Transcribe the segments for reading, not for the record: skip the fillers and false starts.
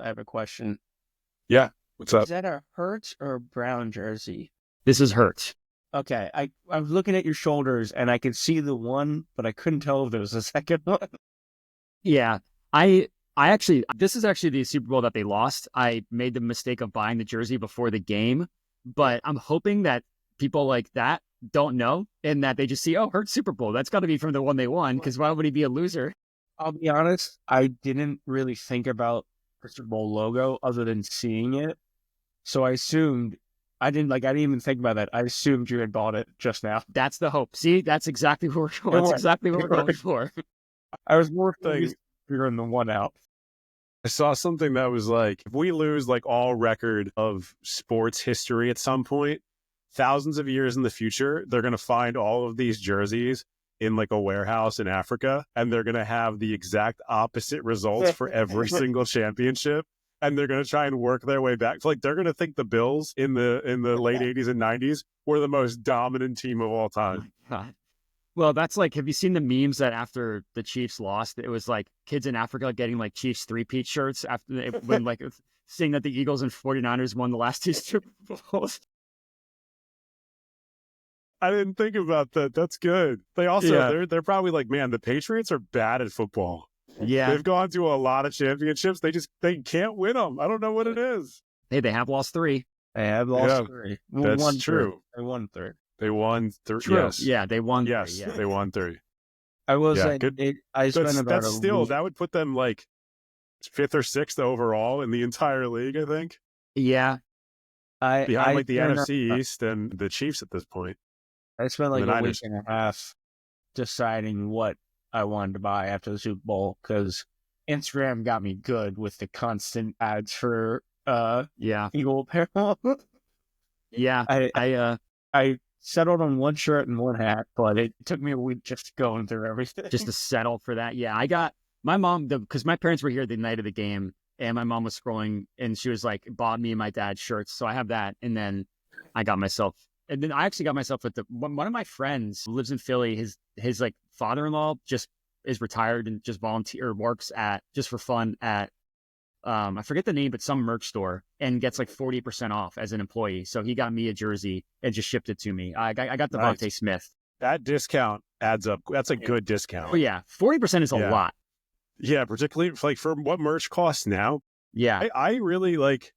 I have a question. Yeah. What's Is up? that a Hertz or a Brown jersey? This is Hurts. Okay, I was looking at your shoulders and I could see the one, but I couldn't tell if there was a second one. Yeah. I actually this is actually the Super Bowl that they lost. I made the mistake of buying the jersey before the game, but I'm hoping that people like that don't know and that they just see, oh, Hurts Super Bowl. That's got to be from the one they won because why would he be a loser? I'll be honest, I didn't really think about the Super Bowl logo other than seeing it. So I didn't even think about that. I assumed you had bought it just now. That's the hope. See, that's exactly what we're going. That's exactly what we're going for. I was more figuring the one out. I saw something that was like, if we lose like all record of sports history at some point, thousands of years in the future, they're going to find all of these jerseys in like a warehouse in Africa, and they're going to have the exact opposite results for every single championship. And they're going to try and work their way back. Like they're going to think the Bills in the late 80s and 90s were the most dominant team of all time. God. Well, that's like, have you seen the memes that after the Chiefs lost, it was like kids in Africa getting like Chiefs three-peat shirts after they when like seeing that the Eagles and 49ers won the last two Super Bowls. I didn't think about that. That's good. They also they're probably like, man, the Patriots are bad at football. Yeah. They've gone to a lot of championships. They can't win them. I don't know what it is. Hey, they have lost 3. I have lost 3. That's true. I won 3. They won 3. True. Yes. Yeah, they won 3. Yes, Yeah. they won 3. I will say, good. I spent about that's a still week. That would put them like 5th or 6th overall in the entire league, I think. Yeah. Behind like the NFC East and the Chiefs at this point. I spent like the a week Niners. and a half deciding what I wanted to buy after the Super Bowl because Instagram got me good with the constant ads for Eagle apparel. Yeah. I settled on one shirt and one hat, but it took me a week just going through everything. Just to settle for that. Yeah. I got my mom, because my parents were here the night of the game, and my mom was scrolling, and she was like, bought me and my dad shirts. So I have that. And then I got myself, and then I actually got myself at one of my friends who lives in Philly. His like father-in-law just is retired and just works at, just for fun at, I forget the name, but some merch store, and gets like 40% off as an employee. So he got me a jersey and just shipped it to me. I got Devontae Smith. That discount adds up. That's a good discount. Oh yeah, 40% is a lot. Yeah, particularly like for what merch costs now. Yeah, I really like.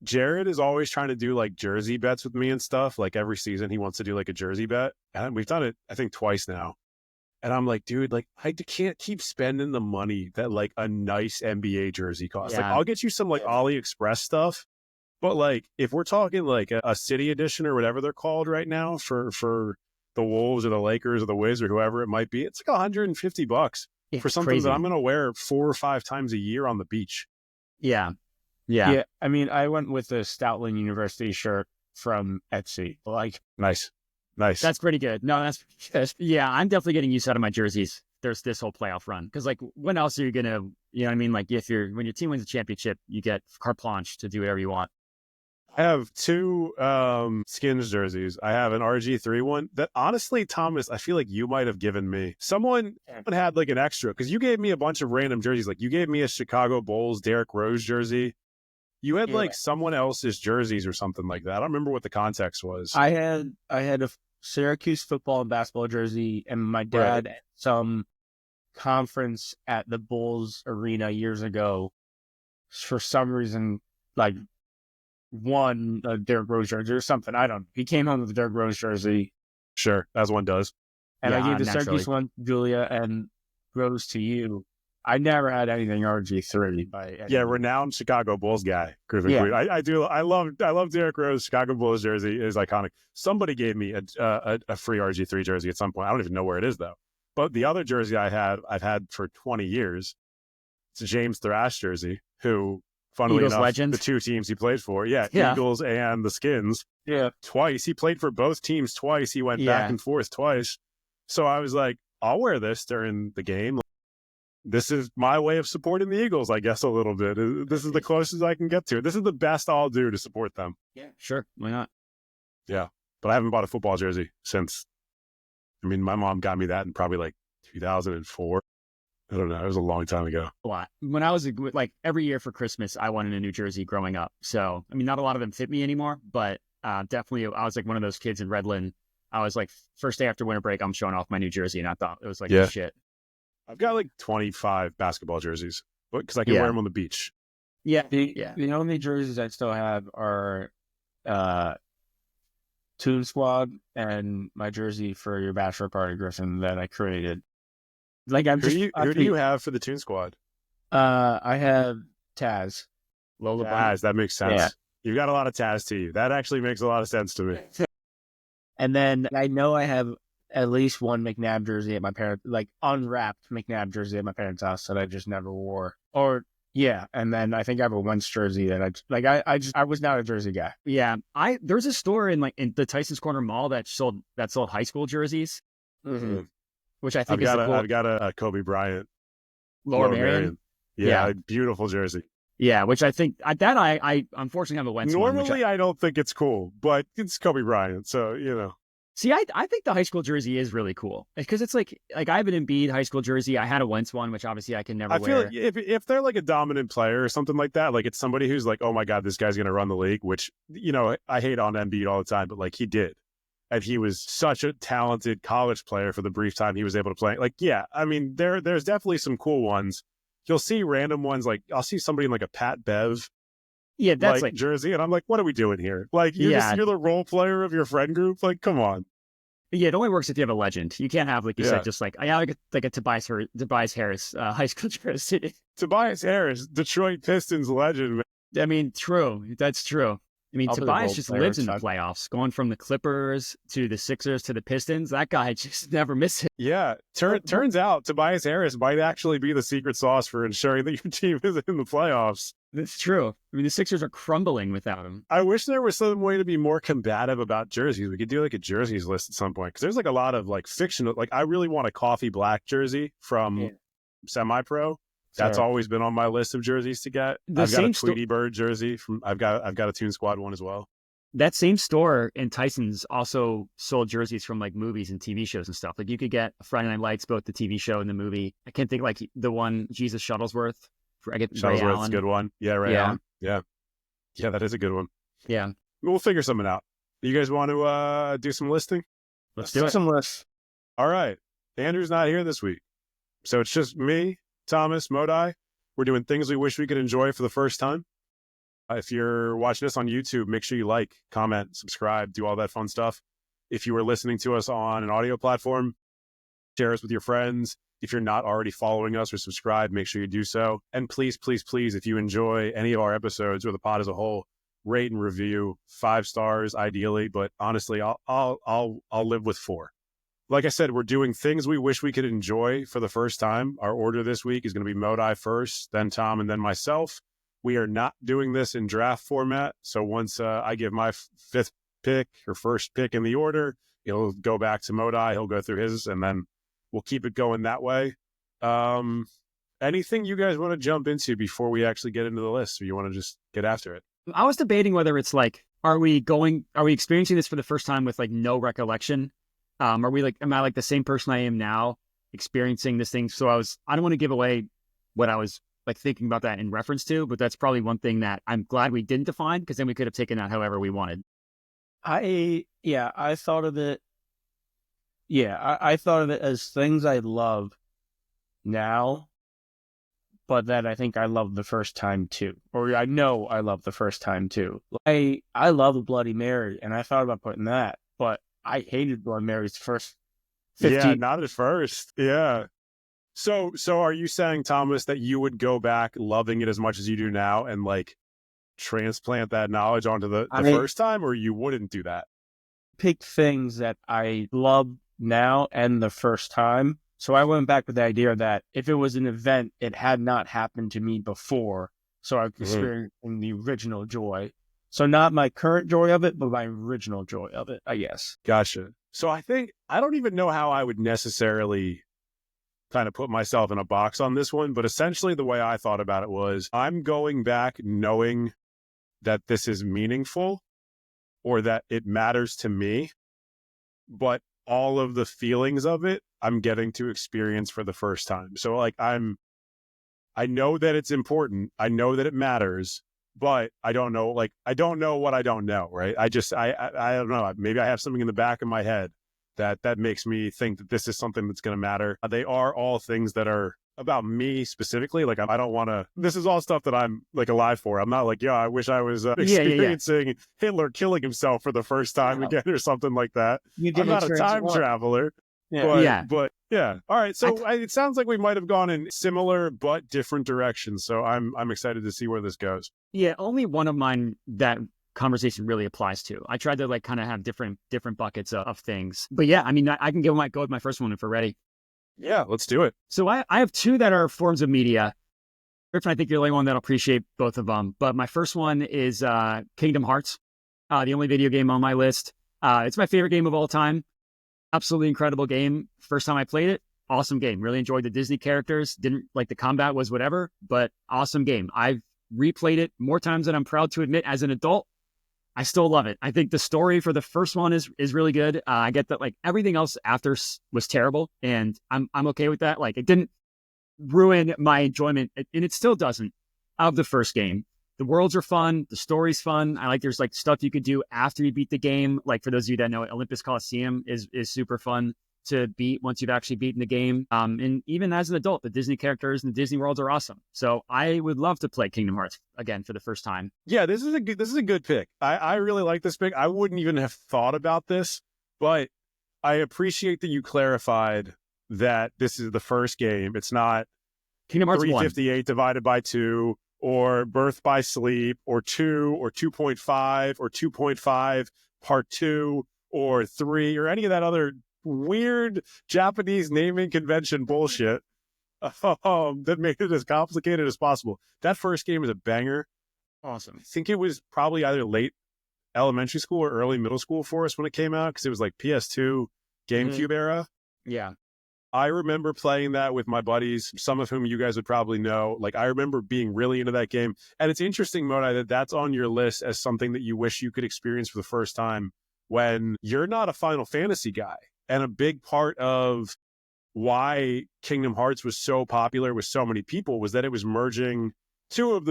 Jared is always trying to do like jersey bets with me and stuff. Like every season, he wants to do like a jersey bet, and we've done it I think twice now. And I'm like, dude, like I can't keep spending the money that like a nice NBA jersey costs. Like I'll get you some like AliExpress stuff, but like if we're talking like a city edition or whatever they're called right now for the Wolves or the Lakers or the Wiz or whoever it might be, it's like $150 for something crazy. that I'm going to wear 4 or 5 times a year on the beach. Yeah. I mean, I went with the Stoutland University shirt from Etsy. Like, nice. That's pretty good. No, that's good. Yeah, I'm definitely getting used out of my jerseys. There's this whole playoff run because, like, when else are you gonna? You know what I mean? Like, when your team wins a championship, you get carte blanche to do whatever you want. I have 2 Skins jerseys. I have an RG3 one that honestly, Thomas, I feel like you might have given me. Someone had like an extra because you gave me a bunch of random jerseys. Like you gave me a Chicago Bulls Derrick Rose jersey. You had like someone else's jerseys or something like that. I don't remember what the context was. I had a Syracuse football and basketball jersey, and my dad at some conference at the Bulls arena years ago, for some reason, like won a Derrick Rose jersey or something. I don't know. He came home with a Derrick Rose jersey. Sure, as one does. And I gave the Syracuse one to Julia and Rose to you. I never had anything RG3 by anyone. Yeah, renowned Chicago Bulls guy. I do. I love Derrick Rose. Chicago Bulls jersey is iconic. Somebody gave me a free RG3 jersey at some point. I don't even know where it is though. But the other jersey I've had for 20 years. It's a James Thrash jersey, who, funnily Eagles enough, legend. the 2 teams he played for, Eagles and the Skins. Yeah, twice. He played for both teams twice. He went back and forth twice. So I was like, I'll wear this during the game. This is my way of supporting the Eagles, I guess, a little bit. This is the closest I can get to it. This is the best I'll do to support them. Yeah, sure. Why not? Yeah. But I haven't bought a football jersey since, my mom got me that in probably like 2004. I don't know. It was a long time ago. A lot. When I was like every year for Christmas, I wanted a New Jersey growing up. So, I mean, not a lot of them fit me anymore, but definitely I was like one of those kids in Redland. I was like, first day after winter break, I'm showing off my New Jersey. And I thought it was like, Yeah. shit. I've got like 25 basketball jerseys because I can wear them on the beach. Yeah. The only jerseys I still have are Toon Squad and my jersey for your bachelor party, Griffin, that I created. Like Who do you have for the Toon Squad? I have Taz. Lola Taz, that makes sense. Yeah. You've got a lot of Taz to you. That actually makes a lot of sense to me. And then I know I have at least one McNabb jersey at my parents, like unwrapped McNabb jersey at my parents' house that I just never wore. Or yeah, and then I think I have a Wentz jersey that I was not a jersey guy. Yeah. There's a store in the Tyson's Corner Mall that sold high school jerseys, Mm-hmm. which I think I've got a Kobe Bryant. Lower Marion. Yeah, a beautiful jersey. Yeah, which I think I unfortunately have a Wentz one. Normally, I don't think it's cool, but it's Kobe Bryant, so you know. See, I think the high school jersey is really cool because it's like I have an Embiid high school jersey. I had a Wentz one, which obviously I can never wear. I feel like if they're like a dominant player or something like that, like it's somebody who's like, oh my God, this guy's going to run the league, which, you know, I hate on Embiid all the time, but like he did. And he was such a talented college player for the brief time he was able to play. Like, yeah, I mean, there's definitely some cool ones. You'll see random ones, like I'll see somebody in like a Pat Bev that's like jersey, and I'm like, what are we doing here? Like, you're the role player of your friend group. Like, come on. Yeah, it only works if you have a legend. You can't have, like you said, just like a Tobias Harris high school jersey. Tobias Harris, Detroit Pistons legend. I mean, true. That's true. I mean, Tobias just lives in the playoffs, going from the Clippers to the Sixers to the Pistons. That guy just never misses. Yeah. Turns out Tobias Harris might actually be the secret sauce for ensuring that your team is in the playoffs. That's true. I mean, the Sixers are crumbling without him. I wish there was some way to be more combative about jerseys. We could do like a jerseys list at some point because there's like a lot of like fictional. Like, I really want a coffee black jersey from Semi-Pro. That's always been on my list of jerseys to get. I've got a Tweety Bird jersey I've got a Toon Squad one as well. That same store in Tyson's also sold jerseys from like movies and TV shows and stuff. Like you could get Friday Night Lights, both the TV show and the movie. I can't think like the one Jesus Shuttlesworth. Shuttlesworth's a good one. Yeah, Ray Allen. Yeah, that is a good one. Yeah, we'll figure something out. You guys want to do some listing? Let's do some lists. All right. Andrew's not here this week, so it's just me, Thomas, Modi. We're doing things we wish we could enjoy for the first time. If you're watching us on YouTube, make sure you like, comment, subscribe, do all that fun stuff. If you were listening to us on an audio platform, share us with your friends. If you're not already following us or subscribed, make sure you do so. And please, please, please, if you enjoy any of our episodes or the pod as a whole, rate and review 5 stars ideally. But honestly, I'll live with 4. Like I said, we're doing things we wish we could enjoy for the first time. Our order this week is going to be Modi first, then Tom, and then myself. We are not doing this in draft format. So once I give my 5th pick or first pick in the order, it'll go back to Modi. He'll go through his, and then we'll keep it going that way. Anything you guys want to jump into before we actually get into the list, or you want to just get after it? I was debating whether it's like, are we experiencing this for the first time with like no recollection? Am I like the same person I am now experiencing this thing? So I don't want to give away what I was like thinking about that in reference to, but that's probably one thing that I'm glad we didn't define, because then we could have taken that however we wanted. I thought of it. Yeah, I thought of it as things I love now, but that I think I loved the first time too. Or I know I loved the first time too. I love a Bloody Mary, and I thought about putting that, but I hated Bloody Mary's first 15. Yeah, not at first. Yeah. So are you saying, Thomas, that you would go back loving it as much as you do now and like transplant that knowledge onto the first time, or you wouldn't do that? Pick things that I love now and the first time. So I went back with the idea that if it was an event, it had not happened to me before. So I was experiencing the original joy. So not my current joy of it, but my original joy of it, I guess. Gotcha. So I don't even know how I would necessarily kind of put myself in a box on this one, but essentially the way I thought about it was I'm going back knowing that this is meaningful or that it matters to me, but all of the feelings of it I'm getting to experience for the first time. So like I know that it's important. I know that it matters, but I don't know, like, I don't know what I don't know, right? I don't know. Maybe I have something in the back of my head that makes me think that this is something that's going to matter. They are all things that are about me specifically. Like, I don't want to, this is all stuff that I'm like alive for. I'm not like, I wish I was experiencing Hitler killing himself for the first time again or something like that. I'm not a time traveler. But yeah. All right. So it sounds like we might have gone in similar but different directions. So I'm excited to see where this goes. Yeah. Only one of mine that conversation really applies to. I tried to like kind of have different buckets of things. But yeah, I mean, I can go with my first one if we're ready. Yeah, let's do it. So I have two that are forms of media. Griffin, I think you're the only one that'll appreciate both of them. But my first one is Kingdom Hearts, the only video game on my list. It's my favorite game of all time. Absolutely incredible game. First time I played it, awesome game. Really enjoyed the Disney characters. Didn't like the combat was whatever, but awesome game. I've replayed it more times than I'm proud to admit as an adult. I still love it. I think the story for the first one is really good. I get that like everything else after was terrible, and I'm okay with that. Like it didn't ruin my enjoyment, and it still doesn't, of the first game. The worlds are fun. The story's fun. I like there's like stuff you could do after you beat the game. Like for those of you that know, Olympus Coliseum is super fun to beat once you've actually beaten the game. And even as an adult, the Disney characters and the Disney worlds are awesome. So I would love to play Kingdom Hearts again for the first time. Yeah, this is a good pick. I really like this pick. I wouldn't even have thought about this, but I appreciate that you clarified that this is the first game. It's not Kingdom Hearts 358 1 divided by 2 or Birth by Sleep or 2 or 2.5 or 2.5 part 2 or 3 or any of that other weird Japanese naming convention bullshit that made it as complicated as possible. That first game is a banger. Awesome. I think it was probably either late elementary school or early middle school for us when it came out because it was like PS2, GameCube era. Yeah. I remember playing that with my buddies, some of whom you guys would probably know. Like, I remember being really into that game. And it's interesting, Modi, that that's on your list as something that you wish you could experience for the first time when you're not a Final Fantasy guy. And a big part of why Kingdom Hearts was so popular with so many people was that it was merging two of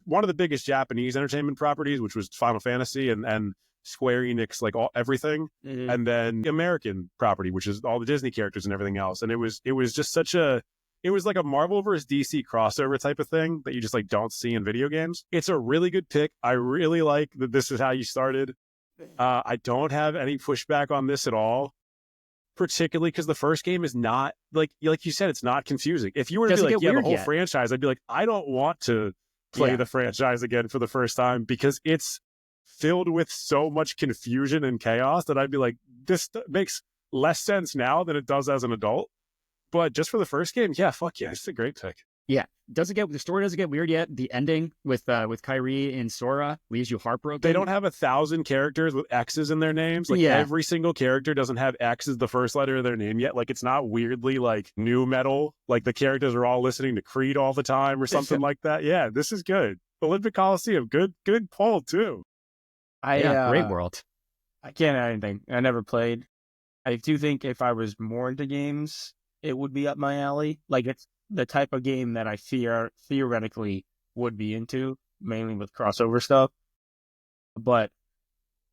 one of the biggest Japanese entertainment properties, which was Final Fantasy and Square Enix, like everything, and then the American property, which is all the Disney characters and everything else. And it was just it was like a Marvel versus DC crossover type of thing that you just like don't see in video games. It's a really good pick. I really like that this is how you started. I don't have any pushback on this at all, particularly because the first game is not like you said, it's not confusing. If you were to be like, the whole franchise, I'd be like, I don't want to play the franchise again for the first time because it's filled with so much confusion and chaos that I'd be like, this makes less sense now than it does as an adult. But just for the first game, fuck yeah, it's a great pick. Yeah, the story doesn't get weird yet. The ending with Kairi and Sora leaves you heartbroken. They don't have 1,000 characters with X's in their names. Like every single character doesn't have X as the first letter of their name yet. Like it's not weirdly like new metal. Like the characters are all listening to Creed all the time or something like that. Yeah, this is good. Olympic Coliseum, good poll too. Great world. I can't add anything. I never played. I do think if I was more into games, it would be up my alley. Like it's the type of game that I theoretically would be into, mainly with crossover stuff. But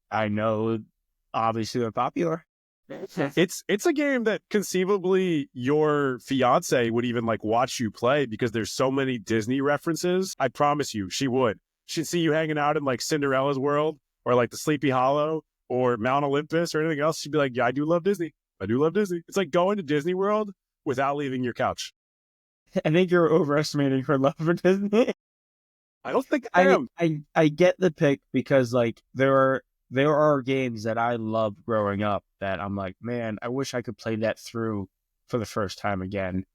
I know, obviously, they're popular. It's a game that conceivably your fiance would even like watch you play because there's so many Disney references. I promise you, she would. She'd see you hanging out in like Cinderella's world or like the Sleepy Hollow or Mount Olympus or anything else. She'd be like, yeah, I do love Disney. It's like going to Disney World without leaving your couch. I think you're overestimating her love for Disney. I don't think I am. I get the pick because like there are games that I loved growing up that I'm like, man, I wish I could play that through for the first time again.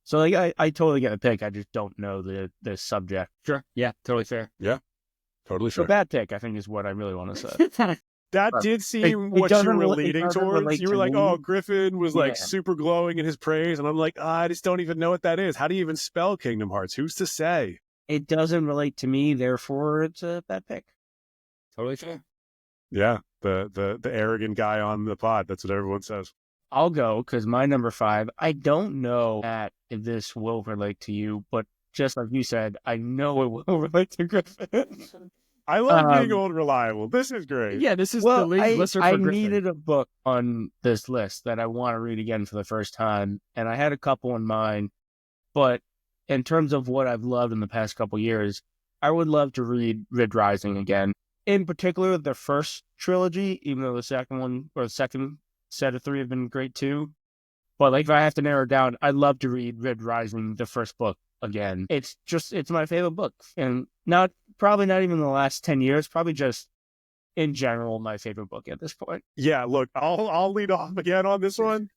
So like I totally get the pick. I just don't know the subject. Sure. Yeah, totally fair. Yeah. Totally fair. So bad pick, I think, is what I really want to say. That did seem what you were leading towards. You were like, oh, Griffin was like super glowing in his praise. And I'm like, I just don't even know what that is. How do you even spell Kingdom Hearts? Who's to say? It doesn't relate to me, therefore it's a bad pick. Totally fair. Yeah, the arrogant guy on the pod. That's what everyone says. I'll go because my number 5, I don't know that if this will relate to you, but just like you said, I know it will relate to Griffin. I love being old and reliable. This is great. Yeah, this is Well, the lister I for Griffin. needed a book on this list that I want to read again for the first time, and I had a couple in mind, but in terms of what I've loved in the past couple years, I would love to read Red Rising again. In particular, the first trilogy, even though the second one or the second set of 3 have been great too. But like, if I have to narrow it down, I'd love to read Red Rising, the first book, again. It's my favorite book, and probably not even the last 10 years, probably just in general my favorite book at this point. Yeah, look, I'll lead off again on this one.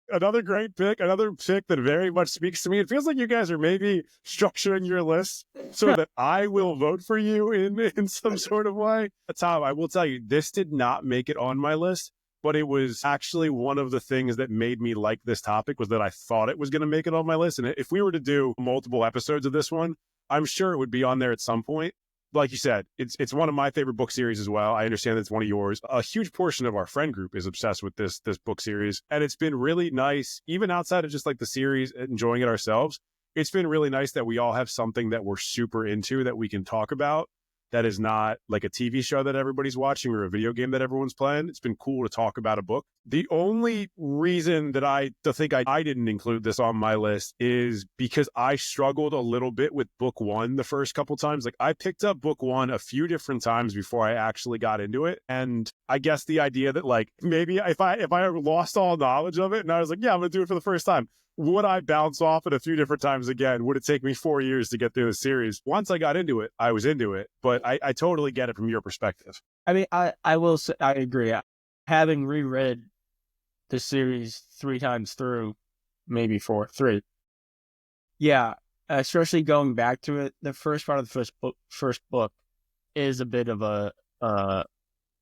Another great pick, another pick that very much speaks to me. It feels like you guys are maybe structuring your list so that I will vote for you in some sort of way. Tom, I will tell you, this did not make it on my list, but it was actually one of the things that made me like this topic was that I thought it was going to make it on my list. And if we were to do multiple episodes of this one, I'm sure it would be on there at some point. Like you said, it's one of my favorite book series as well. I understand it's one of yours. A huge portion of our friend group is obsessed with this book series. And it's been really nice, even outside of just like the series, enjoying it ourselves. It's been really nice that we all have something that we're super into that we can talk about. That is not like a TV show that everybody's watching or a video game that everyone's playing. It's been cool to talk about a book. The only reason that I think I didn't include this on my list is because I struggled a little bit with book 1 the first couple times. Like, I picked up book 1 a few different times before I actually got into it. And I guess the idea that like, maybe if I lost all knowledge of it and I was like, yeah, I'm going to do it for the first time, would I bounce off it a few different times again? Would it take me 4 years to get through the series? Once I got into it, I was into it, but I totally get it from your perspective. I mean, I will say, I agree. Having reread the series 3 times through, maybe 4, 3. Yeah, especially going back to it, the first part of the first book is a bit of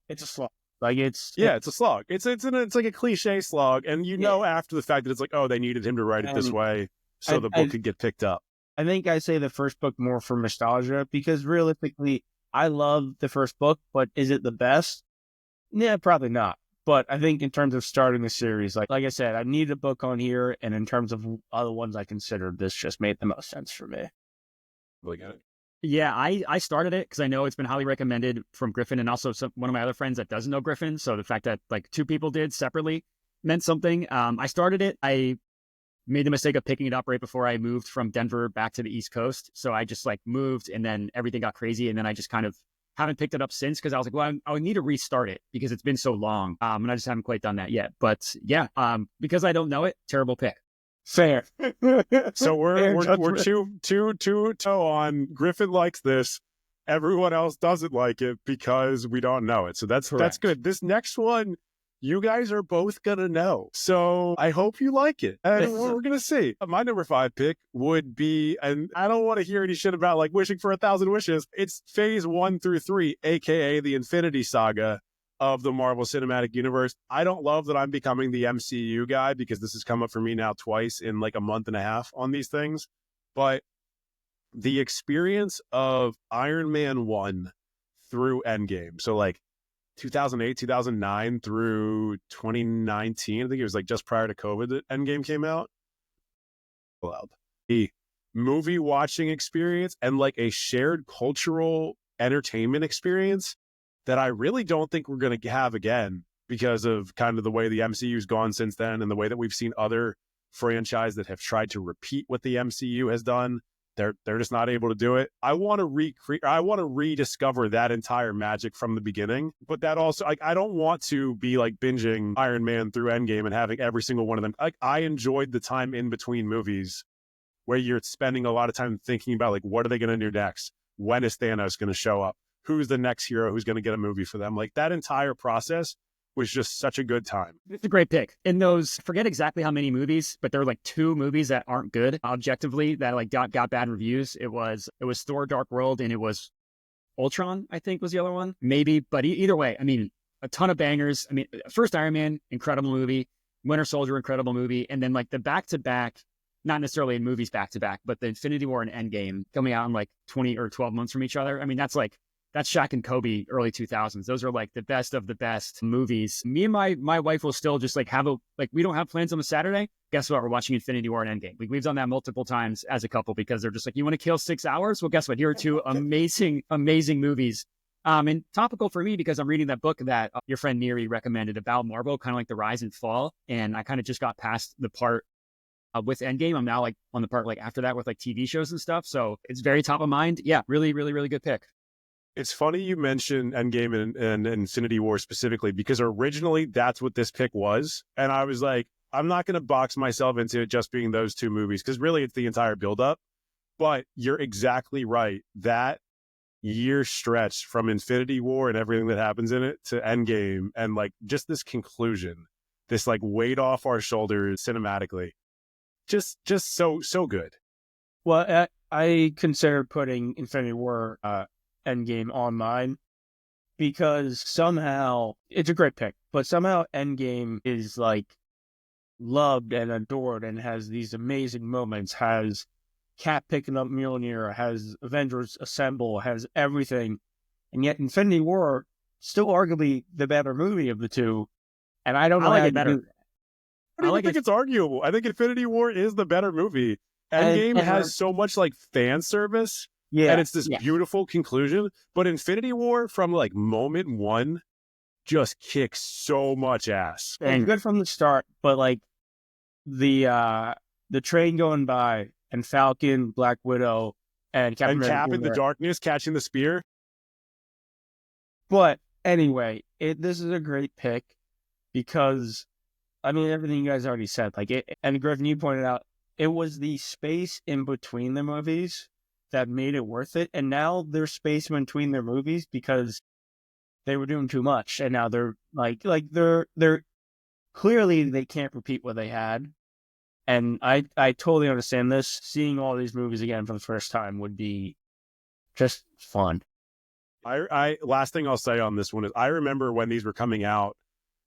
it's a slog. Like it's a slog. It's like a cliche slog, and know after the fact that it's like, oh, they needed him to write it this way so the book could get picked up. I think I say the first book more for nostalgia because realistically, I love the first book, but is it the best? Yeah, probably not. But I think in terms of starting the series, like I said, I need a book on here, and in terms of other ones I considered, this just made the most sense for me. Really got it. Yeah, I started it because I know it's been highly recommended from Griffin and also one of my other friends that doesn't know Griffin. So the fact that like 2 people did separately meant something. I started it. I made the mistake of picking it up right before I moved from Denver back to the East Coast. So I just like moved and then everything got crazy. And then I just kind of haven't picked it up since because I was like, well, I would need to restart it because it's been so long. And I just haven't quite done that yet. But yeah, because I don't know it, terrible pick. Fair. So we're two on. Griffin likes this. Everyone else doesn't like it because we don't know it. So that's good. This next one, you guys are both gonna know. So I hope you like it. And we're gonna see. My number 5 pick would be, and I don't want to hear any shit about like wishing for 1,000 wishes. It's phase 1 through 3, aka the Infinity Saga of the Marvel Cinematic Universe. I don't love that I'm becoming the MCU guy because this has come up for me now twice in like a month and a half on these things. But the experience of Iron Man 1 through Endgame, so like 2008, 2009 through 2019, I think it was like just prior to COVID that Endgame came out. The movie watching experience and like a shared cultural entertainment experience that I really don't think we're going to have again because of kind of the way the MCU's gone since then and the way that we've seen other franchises that have tried to repeat what the MCU has done. They're just not able to do it. I want to rediscover that entire magic from the beginning, but that also, like, I don't want to be like binging Iron Man through Endgame and having every single one of them. Like, I enjoyed the time in between movies where you're spending a lot of time thinking about like, what are they going to do next? When is Thanos going to show up? Who's the next hero who's going to get a movie for them? Like, that entire process was just such a good time. It's a great pick. In those, forget exactly how many movies, but there were like 2 movies that aren't good objectively that like got bad reviews. It was Thor: Dark World and it was Ultron, I think was the other one. Maybe, but either way, I mean, a ton of bangers. I mean, first Iron Man, incredible movie. Winter Soldier, incredible movie. And then like the back-to-back, not necessarily in movies back-to-back, but the Infinity War and Endgame coming out in like 20 or 12 months from each other. I mean, that's like that's Shaq and Kobe early 2000s. Those are like the best of the best movies. Me and my wife will still just like we don't have plans on a Saturday. Guess what? We're watching Infinity War and Endgame. We've done that multiple times as a couple because they're just like, you want to kill 6 hours? Well, guess what? Here are two amazing movies. And topical for me because I'm reading that book that your friend Neri recommended about Marvel, kind of like the rise and fall. And I kind of just got past the part with Endgame. I'm now like on the part like after that with like TV shows and stuff. So it's very top of mind. Yeah, really, really, really good pick. It's funny you mentioned Endgame and Infinity War specifically because originally that's what this pick was. And I was like, I'm not going to box myself into it just being those two movies because really it's the entire buildup. But you're exactly right. That year stretch from Infinity War and everything that happens in it to Endgame and like just this conclusion, this like weight off our shoulders cinematically, just so good. Well, I considered putting Infinity War Endgame on mine because somehow it's a great pick, but somehow Endgame is like loved and adored and has these amazing moments, has Cap picking up Mjolnir, has Avengers Assemble, has everything. And yet Infinity War, still arguably the better movie of the two. And I don't know like how it better. I don't think it's arguable. I think Infinity War is the better movie. Endgame has so much like fan service. Yeah. And it's this beautiful conclusion. But Infinity War from like moment one just kicks so much ass. And good from the start, but like the train going by and Falcon, Black Widow, and Captain America Cap in the darkness catching the spear. But anyway, this is a great pick because, I mean, everything you guys already said. Like and Griffin, you pointed out, it was the space in between the movies that made it worth it. And now there's space in between their movies because they were doing too much. And now they're like they're clearly they can't repeat what they had. And I totally understand this. Seeing all these movies again for the first time would be just fun. I last thing I'll say on this one is I remember when these were coming out,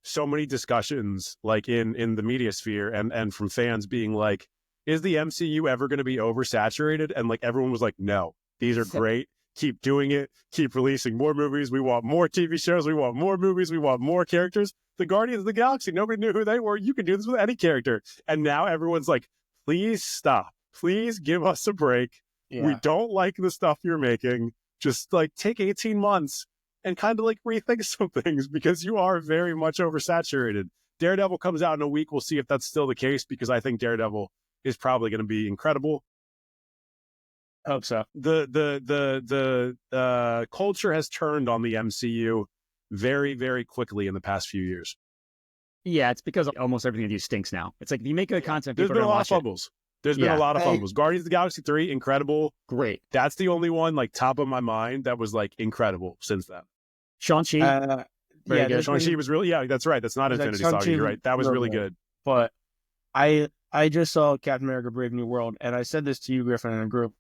so many discussions like in the media sphere and from fans being like, is the MCU ever going to be oversaturated? And like everyone was like, no, these are great. Keep doing it. Keep releasing more movies. We want more TV shows. We want more movies. We want more characters. The Guardians of the Galaxy, nobody knew who they were. You can do this with any character. And now everyone's like, please stop. Please give us a break. Yeah. We don't like the stuff you're making. Just like take 18 months and kind of like rethink some things because you are very much oversaturated. Daredevil comes out in a week. We'll see if that's still the case because I think Daredevil is probably going to be incredible. I hope so. The culture has turned on the MCU very, very quickly in the past few years. Yeah, it's because almost everything they do stinks now. It's like if you make good content, there's been a lot of fumbles. There's been a lot of fumbles. Guardians of the Galaxy 3, incredible. Great. That's the only one like top of my mind that was like incredible since then. Shang-Chi. Very good. Shang-Chi was really, that's right. That's not Infinity Saga. You're right. That was really good. But I just saw Captain America Brave New World, and I said this to you, Griffin, in a group.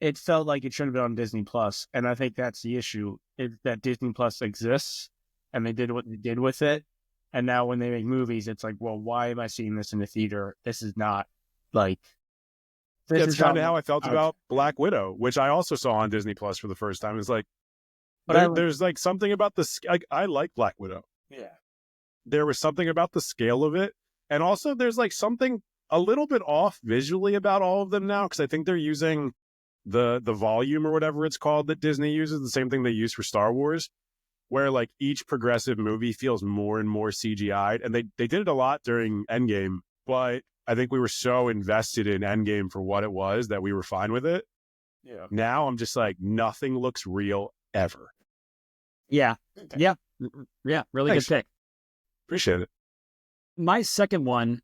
It felt like it should have been on Disney Plus, and I think that's the issue, is that Disney Plus exists, and they did what they did with it, and now when they make movies, it's like, well, why am I seeing this in the theater? This is not, like... That's kind of how I felt about Black Widow, which I also saw on Disney Plus for the first time. It's like, but there's like something about I like Black Widow. Yeah. There was something about the scale of it, and also there's like something a little bit off visually about all of them now, because I think they're using the volume or whatever it's called that Disney uses, the same thing they use for Star Wars, where like each progressive movie feels more and more CGI'd. And they did it a lot during Endgame, but I think we were so invested in Endgame for what it was that we were fine with it. Yeah. Now I'm just like, nothing looks real ever. Yeah. Okay. Yeah. Really Thanks. Good pick. Appreciate it. My second one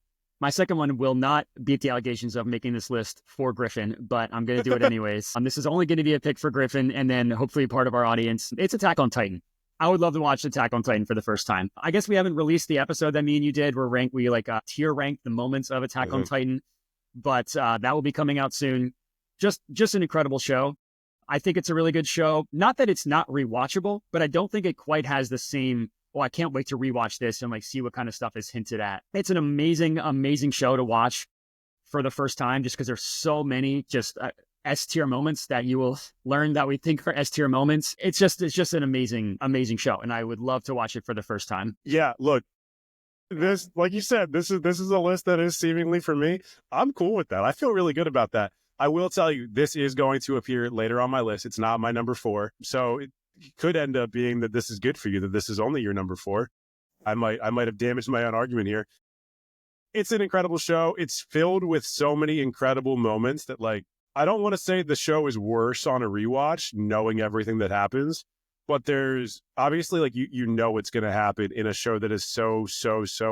will not beat the allegations of making this list for Griffin, but I'm going to do it anyways. This is only going to be a pick for Griffin and then hopefully part of our audience. It's Attack on Titan. I would love to watch Attack on Titan for the first time. I guess we haven't released the episode that me and you did. We tier ranked the moments of Attack on Titan, but that will be coming out soon. Just an incredible show. I think it's a really good show. Not that it's not rewatchable, but I don't think it quite has the same, I can't wait to rewatch this and like see what kind of stuff is hinted at. It's an amazing, amazing show to watch for the first time just because there's so many S tier moments that you will learn that we think are S tier moments. It's just an amazing show, and I would love to watch it for the first time. Yeah, look, this, like you said, this is a list that is seemingly for me. I'm cool with that. I feel really good about that. I will tell you, this is going to appear later on my list. It's not my number 4, so it could end up being that this is good for you, that this is only your number 4. I might have damaged my own argument here. It's an incredible show. It's filled with so many incredible moments that, like, I don't want to say the show is worse on a rewatch, knowing everything that happens, but there's obviously, like, you know what's going to happen in a show that is so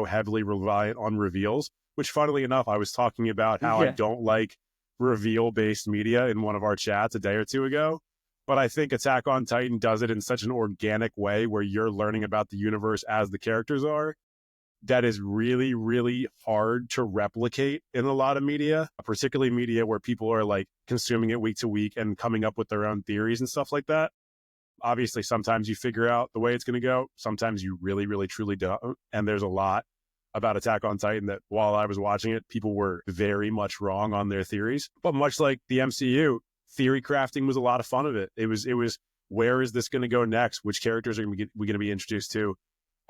heavily reliant on reveals, which, funnily enough, I was talking about how I don't like reveal-based media in one of our chats a day or two ago. But I think Attack on Titan does it in such an organic way where you're learning about the universe as the characters are. That is really, really hard to replicate in a lot of media, particularly media where people are like consuming it week to week and coming up with their own theories and stuff like that. Obviously, sometimes you figure out the way it's going to go. Sometimes you really, really, truly don't. And there's a lot about Attack on Titan that while I was watching it, people were very much wrong on their theories. But much like the MCU, theory crafting was a lot of fun of it. It was where is this going to go next? Which characters are we going to be introduced to?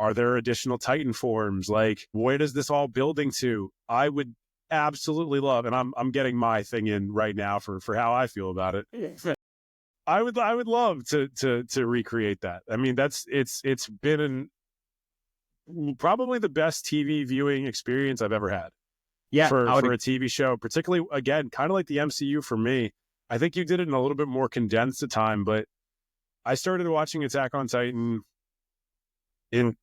Are there additional Titan forms? Like, where does this all building to? I would absolutely love, and I'm getting my thing in right now for how I feel about it. I would love to recreate that. I mean, it's been probably the best TV viewing experience I've ever had. Yeah, for a TV show, particularly, again, kind of like the MCU for me. I think you did it in a little bit more condensed a time, but I started watching Attack on Titan in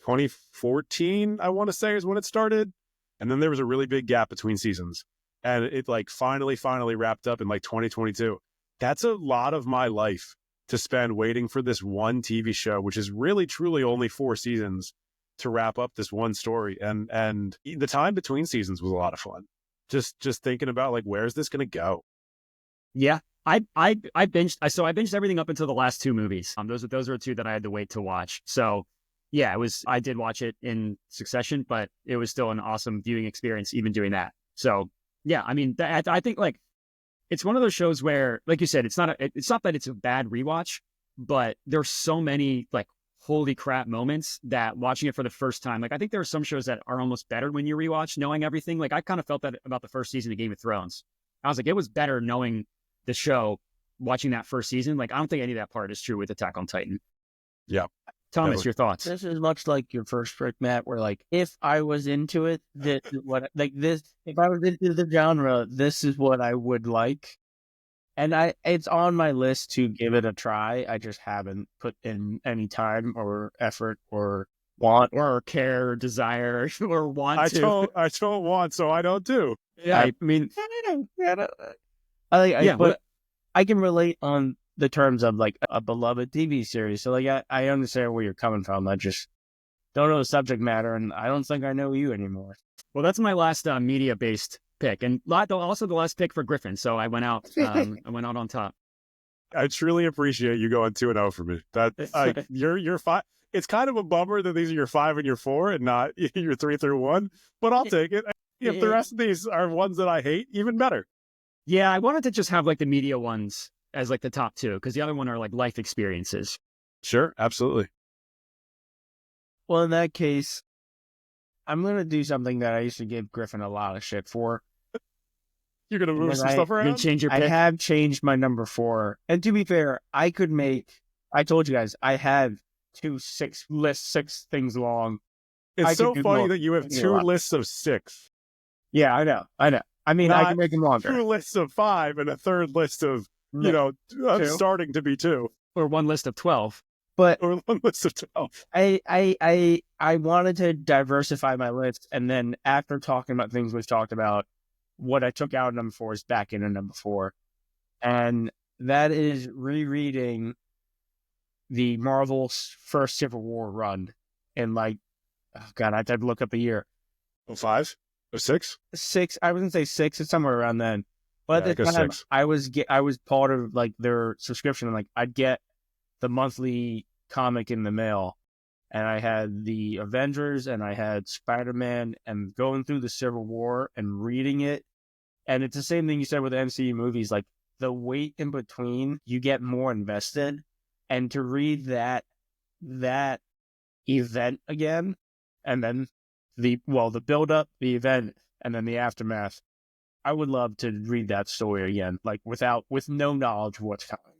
2014, I want to say, is when it started. And then there was a really big gap between seasons. And it like finally wrapped up in like 2022. That's a lot of my life to spend waiting for this one TV show, which is really truly only 4 seasons to wrap up this one story. And the time between seasons was a lot of fun. Just thinking about like, where's this going to go? Yeah. I binged everything up until the last 2 movies. Those are 2 that I had to wait to watch. So yeah, I did watch it in succession, but it was still an awesome viewing experience, even doing that. So yeah, I mean, I think like it's one of those shows where, like you said, it's not that it's a bad rewatch, but there's so many like holy crap moments that watching it for the first time, like I think there are some shows that are almost better when you rewatch knowing everything. Like I kind of felt that about the first season of Game of Thrones. I was like, it was better knowing the show, watching that first season. Like I don't think any of that part is true with Attack on Titan. Yeah. Thomas, your thoughts? This is much like your first pick, Matt, where like if I was into it, if I was into the genre, this is what I would like. And it's on my list to give it a try. I just haven't put in any time or effort or want or care or desire or want I to. I don't want, so I don't do. Yeah, I mean, but I can relate on the terms of like a beloved TV series. So like I understand where you're coming from. I just don't know the subject matter, and I don't think I know you anymore. Well, that's my last media-based pick, and also the last pick for Griffin. So I went out. I went out on top. I truly appreciate you going 2-0 for me. That you're 5. It's kind of a bummer that these are your 5 and your 4, and not your 3 through 1. But I'll take it. If the rest of these are ones that I hate, even better. Yeah, I wanted to just have like the media ones as like the top 2, because the other one are like life experiences. Sure, absolutely. Well, in that case, I'm going to do something that I used to give Griffin a lot of shit for. You're going to move some stuff around? You change your pick? I have changed my number 4. And to be fair, I told you guys, I have 6 things long. It's so funny that you have 2 lists of 6. Yeah, I know. I mean, I can make them longer. 2 lists of 5 and a third list of, starting to be 2. Or 1 list of 12. Or 1 list of 12. I wanted to diversify my list, and then after talking about things we've talked about, what I took out of number 4 is back into number 4. And that is rereading the Marvel's first Civil War run in like, oh God, I had to look up the year. 5? 6? 6. I wouldn't say 6. It's somewhere around then. But at the time, 6. I was part of like their subscription. And like I'd get the monthly comic in the mail, and I had the Avengers and I had Spider-Man, and going through the Civil War and reading it. And it's the same thing you said with the MCU movies. Like the wait in between, you get more invested. And to read that event again, and then the build up, the event, and then the aftermath, I would love to read that story again, like with no knowledge of what's coming.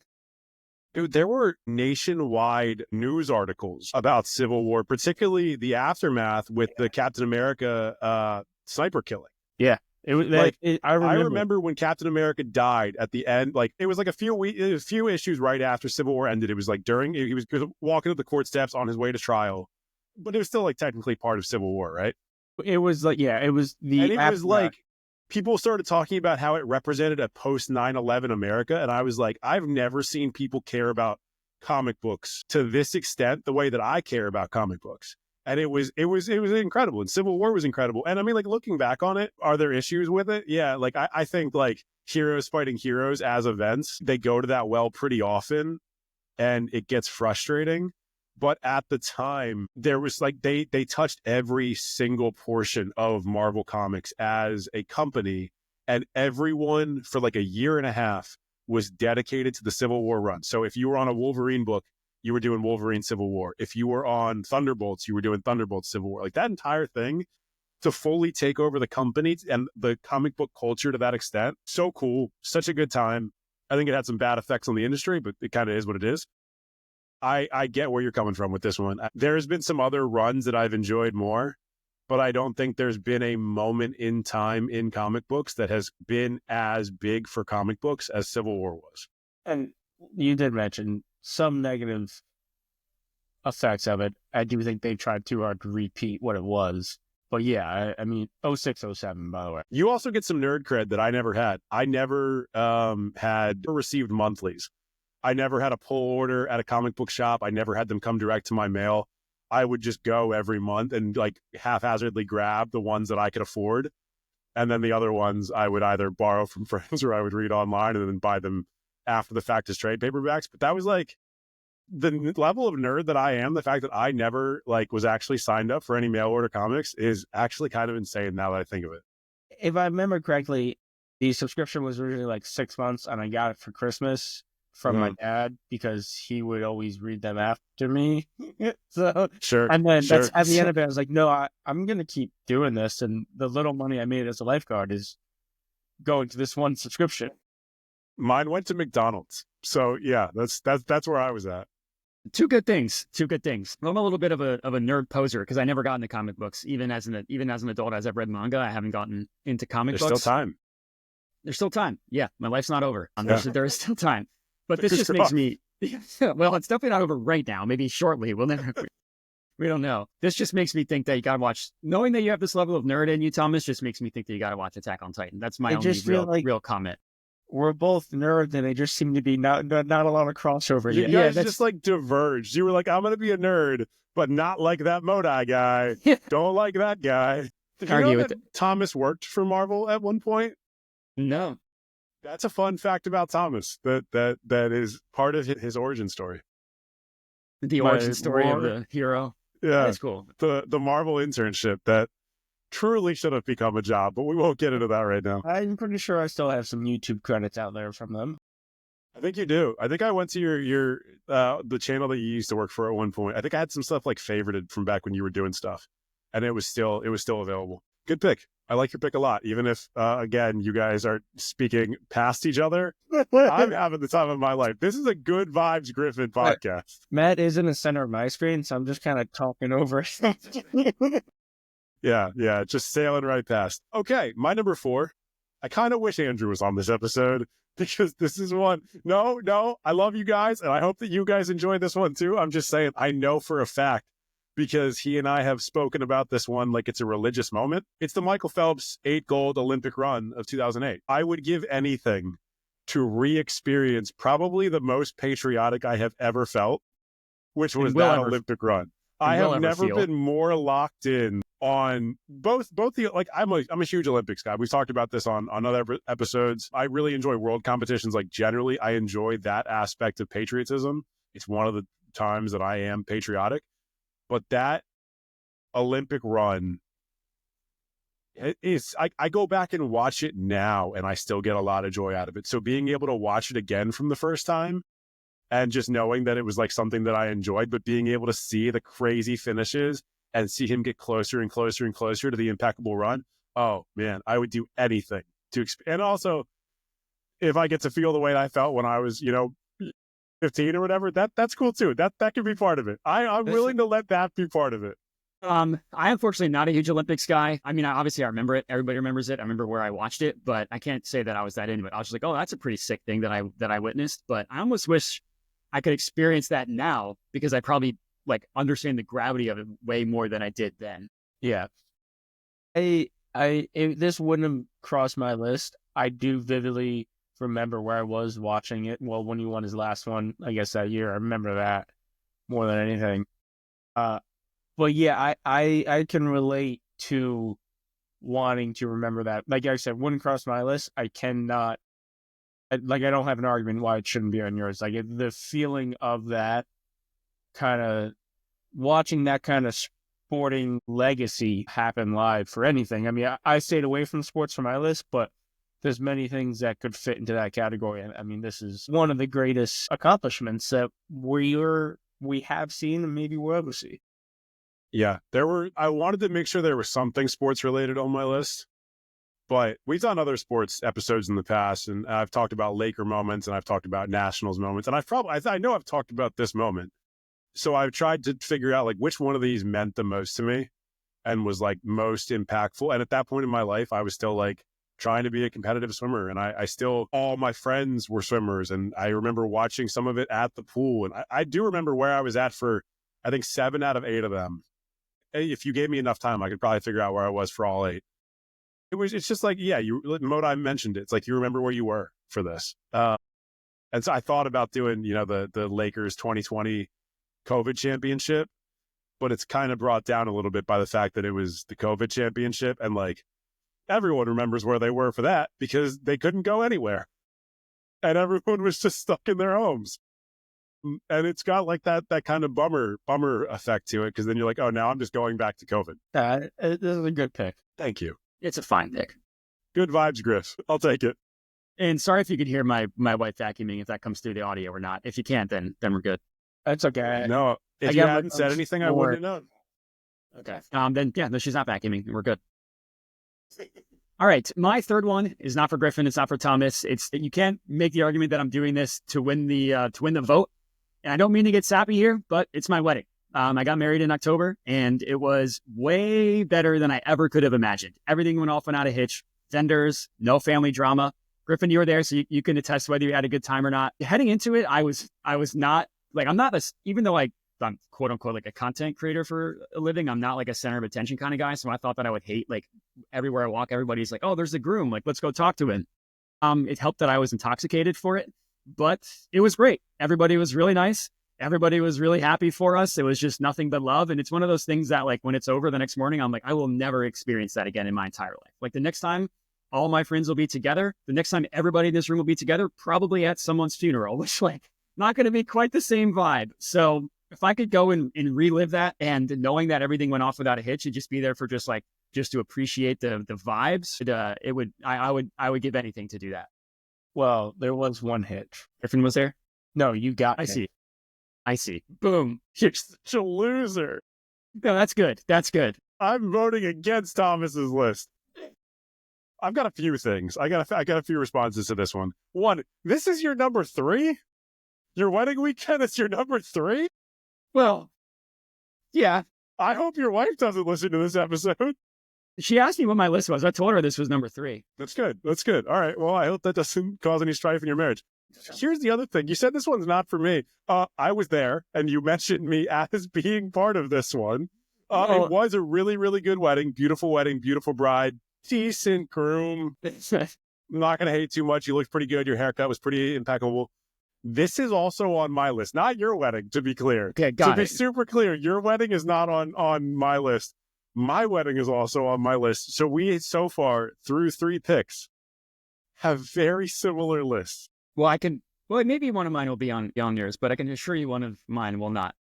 Dude, there were nationwide news articles about Civil War, particularly the aftermath with the Captain America sniper killing. Yeah. It was like I remember when Captain America died at the end. Like it was like a few issues right after Civil War ended. It was like he was walking up the court steps on his way to trial, but it was still like technically part of Civil War, right? It was like it was was like people started talking about how it represented a post 9/11 America, and I was like, I've never seen people care about comic books to this extent the way that I care about comic books. And it was incredible. And Civil War was incredible. And I mean, like looking back on it, are there issues with it? Yeah. Like I think like heroes fighting heroes as events, they go to that well pretty often and it gets frustrating. But at the time, there was like they touched every single portion of Marvel Comics as a company, and everyone for like a year and a half was dedicated to the Civil War run. So if you were on a Wolverine book, you were doing Wolverine Civil War. If you were on Thunderbolts, you were doing Thunderbolts Civil War. Like that entire thing to fully take over the company and the comic book culture to that extent. So cool. Such a good time. I think it had some bad effects on the industry, but it kind of is what it is. I get where you're coming from with this one. There's been some other runs that I've enjoyed more, but I don't think there's been a moment in time in comic books that has been as big for comic books as Civil War was. And you did mention some negative effects of it. I do think they tried too hard to repeat what it was. But yeah, I mean, 06, 07, by the way. You also get some nerd cred that I never had. I never had received monthlies. I never had a pull order at a comic book shop. I never had them come direct to my mail. I would just go every month and like haphazardly grab the ones that I could afford. And then the other ones I would either borrow from friends or I would read online and then buy them after the fact as trade paperbacks. But that was like the level of nerd that I am. The fact that I never like was actually signed up for any mail order comics is actually kind of insane now that I think of it. If I remember correctly, the subscription was originally like 6 months and I got it for Christmas from my dad because he would always read them after me. So sure. And then that's at the end of it, I was like, no, I'm going to keep doing this. And the little money I made as a lifeguard is going to this one subscription. Mine went to McDonald's. So yeah, that's where I was at. Two good things. I'm a little bit of a nerd poser because I never got into comic books. Even as an adult, as I've read manga, I haven't gotten into comic books. There's still time. There's still time. Yeah, my life's not over. There is still time. But this just makes me. Well, it's definitely not over right now. Maybe shortly. We'll never. We don't know. This just makes me think that you got to watch. Knowing that you have this level of nerd in you, Thomas, just makes me think that you got to watch Attack on Titan. That's my only real comment. We're both nerds, and they just seem to be not a lot of crossover. You guys just like diverged. You were like, I'm going to be a nerd, but not like that Modai guy. Don't like that guy. Did you know that Thomas worked for Marvel at one point? No. That's a fun fact about Thomas. That is part of his origin story. The origin story of the hero. Yeah, that's cool. The Marvel internship that truly should have become a job, but we won't get into that right now. I'm pretty sure I still have some YouTube credits out there from them. I think you do. I think I went to your the channel that you used to work for at one point. I think I had some stuff like favorited from back when you were doing stuff, and it was still available. Good pick. I like your pick a lot, even if again you guys are speaking past each other. I'm having the time of my life. This is a good vibes Griffin podcast. Matt is in the center of my screen, so I'm just kind of talking over. Yeah, just sailing right past. Okay, my number 4. I kind of wish Andrew was on this episode because this is one. No, I love you guys, and I hope that you guys enjoy this one too. I'm just saying, I know for a fact because he and I have spoken about this one like it's a religious moment. It's the Michael Phelps 8 gold Olympic run of 2008. I would give anything to re-experience probably the most patriotic I have ever felt, which was that Olympic run. I have never been more locked in on both the, like, I'm a huge Olympics guy. We've talked about this on other episodes. I really enjoy world competitions. Like generally, I enjoy that aspect of patriotism. It's one of the times that I am patriotic. But that Olympic run It is. I go back and watch it now, and I still get a lot of joy out of it. So being able to watch it again from the first time, and just knowing that it was like something that I enjoyed, but being able to see the crazy finishes and see him get closer and closer and closer to the impeccable run. Oh man, I would do anything to and also if I get to feel the way I felt when I was, 15 or whatever, that's cool too. That can be part of it. I'm willing to let that be part of it. I unfortunately not a huge Olympics guy. I mean, obviously I remember it. Everybody remembers it. I remember where I watched it, but I can't say that I was that into it. I was just like, oh, that's a pretty sick thing that I witnessed. But I almost wish I could experience that now because I probably like understand the gravity of it way more than I did then. Yeah. This wouldn't have crossed my list. I do vividly remember where I was watching it. Well, when he won his last one, I guess that year, I remember that more than anything. But yeah, I can relate to wanting to remember that. Like I said, wouldn't cross my list. I cannot, I don't have an argument why it shouldn't be on yours. Like the feeling of that kind of, watching that kind of sporting legacy happen live for anything. I mean, I stayed away from sports for my list, but there's many things that could fit into that category. I mean, this is one of the greatest accomplishments that we have seen and maybe we'll ever see. Yeah, I wanted to make sure there was something sports related on my list, but we've done other sports episodes in the past, and I've talked about Laker moments and I've talked about Nationals moments, and I know I've talked about this moment. So I've tried to figure out like which one of these meant the most to me and was like most impactful. And at that point in my life, I was still like trying to be a competitive swimmer. And I still, all my friends were swimmers. And I remember watching some of it at the pool. And I do remember where I was at for, I think 7 out of 8 of them. If you gave me enough time, I could probably figure out where I was for all 8. It's just like, yeah, Modi mentioned it. It's like, you remember where you were for this. And so I thought about doing, the Lakers 2020 COVID championship, but it's kind of brought down a little bit by the fact that it was the COVID championship. And like everyone remembers where they were for that because they couldn't go anywhere and everyone was just stuck in their homes. And it's got like that kind of bummer effect to it. Because then you're like, oh, now I'm just going back to COVID. This is a good pick. Thank you. It's a fine pick. Good vibes, Griff. I'll take it. And sorry if you could hear my wife vacuuming, if that comes through the audio or not. If you can't, then we're good. That's okay. No, if you hadn't said anything, I wouldn't have known. Okay. Then no, she's not vacuuming. We're good. All right. My third one is not for Griffin. It's not for Thomas. You can't make the argument that I'm doing this to win the vote. And I don't mean to get sappy here, but it's my wedding. I got married in October, and it was way better than I ever could have imagined. Everything went off without a hitch. Vendors, no family drama. Griffin, you were there, so you can attest whether you had a good time or not. Heading into it, I was not like, I'm not even though I'm quote unquote like a content creator for a living, I'm not like a center of attention kind of guy. So I thought that I would hate, like, everywhere I walk, everybody's like, oh, there's the groom. Like, let's go talk to him. It helped that I was intoxicated for it, but it was great. Everybody was really nice. Everybody was really happy for us. It was just nothing but love. And it's one of those things that, like, when it's over the next morning, I'm like, I will never experience that again in my entire life. Like, the next time all my friends will be together, the next time everybody in this room will be together, probably at someone's funeral, which, like, not going to be quite the same vibe. So if I could go and relive that, and knowing that everything went off without a hitch, and just be there for just to appreciate the vibes, I would give anything to do that. Well, there was one hitch. Griffin was there? No, you got I see. Boom. You're such a loser. No, that's good. That's good. I'm voting against Thomas's list. I've got a few things. I got a few responses to this one. One, this is your number 3? Your wedding weekend is your number 3? Well, yeah. I hope your wife doesn't listen to this episode. She asked me what my list was. I told her this was number 3. That's good. That's good. All right. Well, I hope that doesn't cause any strife in your marriage. Here's the other thing. You said this one's not for me. I was there, and you mentioned me as being part of this one. It was a really, really good wedding. Beautiful bride, decent groom. I'm not going to hate too much. You looked pretty good. Your haircut was pretty impeccable. This is also on my list, not your wedding, to be clear. Okay, got it. To be super clear, your wedding is not on my list. My wedding is also on my list. So we, so far, through 3 picks, have very similar lists. Well, maybe one of mine will be on yours, but I can assure you one of mine will not.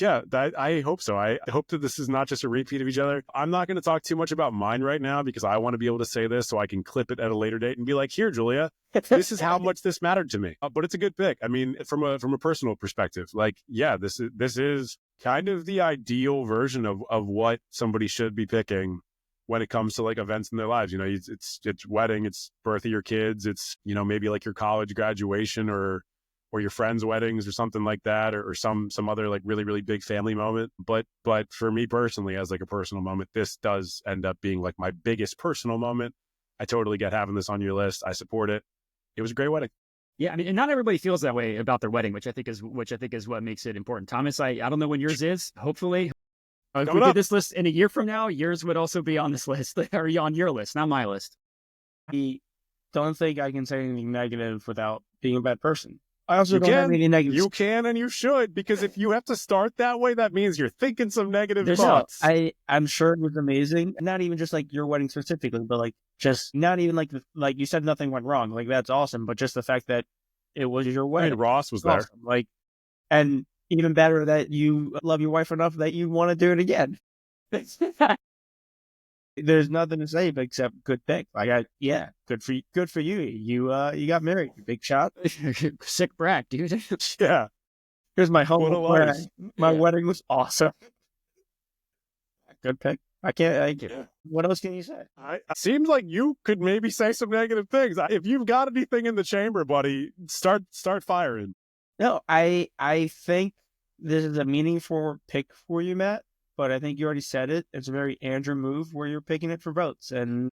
Yeah, I hope so. I hope that this is not just a repeat of each other. I'm not going to talk too much about mine right now because I want to be able to say this so I can clip it at a later date and be like, here, Julia, this is how much this mattered to me. But it's a good pick. I mean, from a personal perspective, like, yeah, this is kind of the ideal version of what somebody should be picking when it comes to like events in their lives. You know, it's wedding, it's birth of your kids, it's, you know, maybe like your college graduation or your friends' weddings or something like that, or some other like really, really big family moment. But for me personally, as like a personal moment, this does end up being like my biggest personal moment. I totally get having this on your list. I support it. It was a great wedding. Yeah, I mean, and not everybody feels that way about their wedding, which I think is what makes it important. Thomas, I don't know when yours is. Hopefully, if we did this list in a year from now, yours would also be on this list or on your list, not my list. I don't think I can say anything negative without being a bad person. I also don't have any negatives. You can and you should, because if you have to start that way, that means you're thinking some negative thoughts. I'm sure it was amazing. Not even just like your wedding specifically, but like just not even like like you said, nothing went wrong. Like that's awesome. But just the fact that it was your wedding. I mean, Ross was there. Awesome. Like, and even better that you love your wife enough that you want to do it again. There's nothing to say except good pick. Good for you. You got married. Big shot. Sick brat, dude. Yeah. Here's my home. My wedding was awesome. Good pick. What else can you say? It seems like you could maybe say some negative things. If you've got anything in the chamber, buddy, start firing. No, I think this is a meaningful pick for you, Matt. But I think you already said it. It's a very Andrew move where you're picking it for votes. And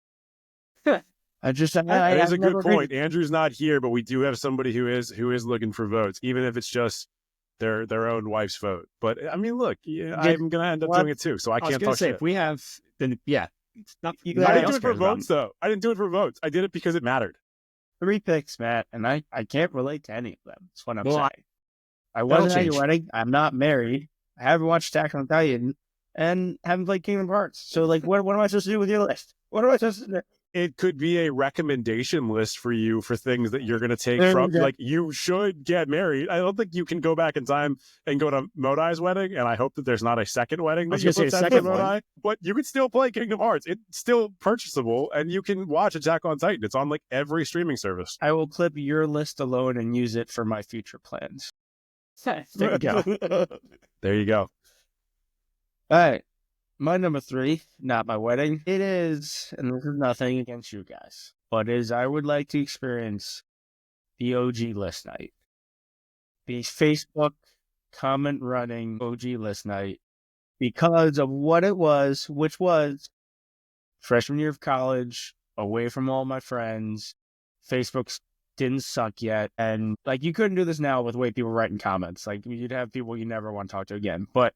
that is a good point. Andrew's not here, but we do have somebody who is looking for votes, even if it's just their own wife's vote. But I mean, look, I'm going to end up doing it too, so I can't talk shit. If we have, then yeah. I didn't do it for votes, though. I didn't do it for votes. I did it because it mattered. 3 picks, Matt, and I can't relate to any of them. That's what I'm saying. I wasn't at your wedding. I'm not married. I haven't watched Attack on Titan. And haven't played Kingdom Hearts. So, like, what am I supposed to do with your list? What am I supposed to do? It could be a recommendation list for you for things that you're going to take from, like, you should get married. I don't think you can go back in time and go to Modai's wedding, and I hope that there's not a second wedding that you put second Modai. But you can still play Kingdom Hearts. It's still purchasable, and you can watch Attack on Titan. It's on, like, every streaming service. I will clip your list alone and use it for my future plans. There you go. There you go. All right, my number 3, not my wedding. It is, and this is nothing against you guys, but I would like to experience the OG list night. The Facebook comment running OG list night because of what it was, which was freshman year of college, away from all my friends. Facebook didn't suck yet. And like, you couldn't do this now with the way people write in comments. Like, you'd have people you never want to talk to again. But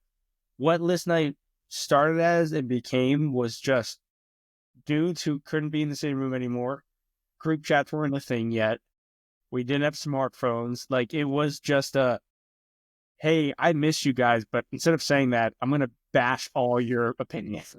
what list night started as and became was just dudes who couldn't be in the same room anymore. Group chats weren't a thing yet. We didn't have smartphones. Like, it was just hey, I miss you guys, but instead of saying that, I'm going to bash all your opinions.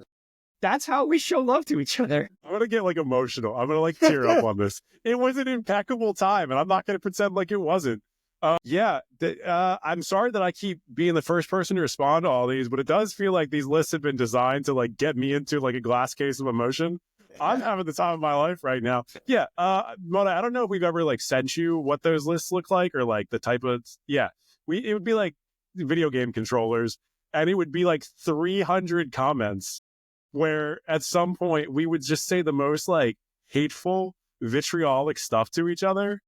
That's how we show love to each other. I'm going to get like emotional. I'm going to like tear up on this. It was an impeccable time, and I'm not going to pretend like it wasn't. I'm sorry that I keep being the first person to respond to all these, but it does feel like these lists have been designed to like get me into like a glass case of emotion. I'm having the time of my life right now. Yeah. Mona, I don't know if we've ever like sent you what those lists look like or like the type of, it would be like video game controllers, and it would be like 300 comments where at some point we would just say the most like hateful, vitriolic stuff to each other.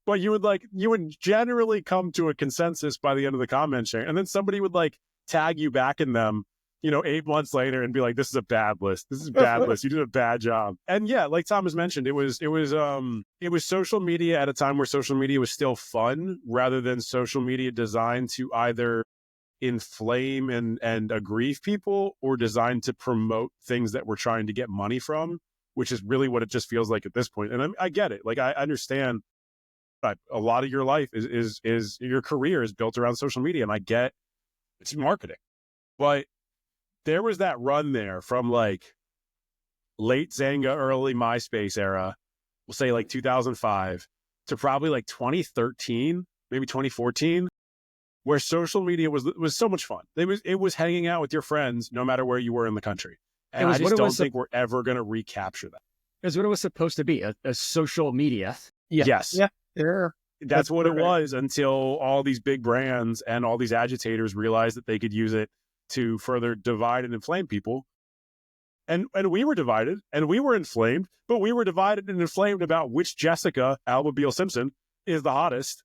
But you would generally come to a consensus by the end of the comment sharing. And then somebody would like tag you back in them, 8 months later and be like, this is a bad list. This is a bad list. You did a bad job. And yeah, like Thomas mentioned, it was social media at a time where social media was still fun rather than social media designed to either inflame and aggrieve people or designed to promote things that we're trying to get money from, which is really what it just feels like at this point. And I get it. Like, I understand. A lot of your life is your career is built around social media, and I get it's marketing. But there was that run there from like late Zanga, early MySpace era, we'll say like 2005 to probably like 2013, maybe 2014, where social media was so much fun. It was hanging out with your friends no matter where you were in the country. And I just don't think we're ever going to recapture that. It's what it was supposed to be, a social media. Yeah. Yes. Yeah. That's what it was until all these big brands and all these agitators realized that they could use it to further divide and inflame people. And we were divided and we were inflamed, but we were divided and inflamed about which Jessica Alba Beal Simpson is the hottest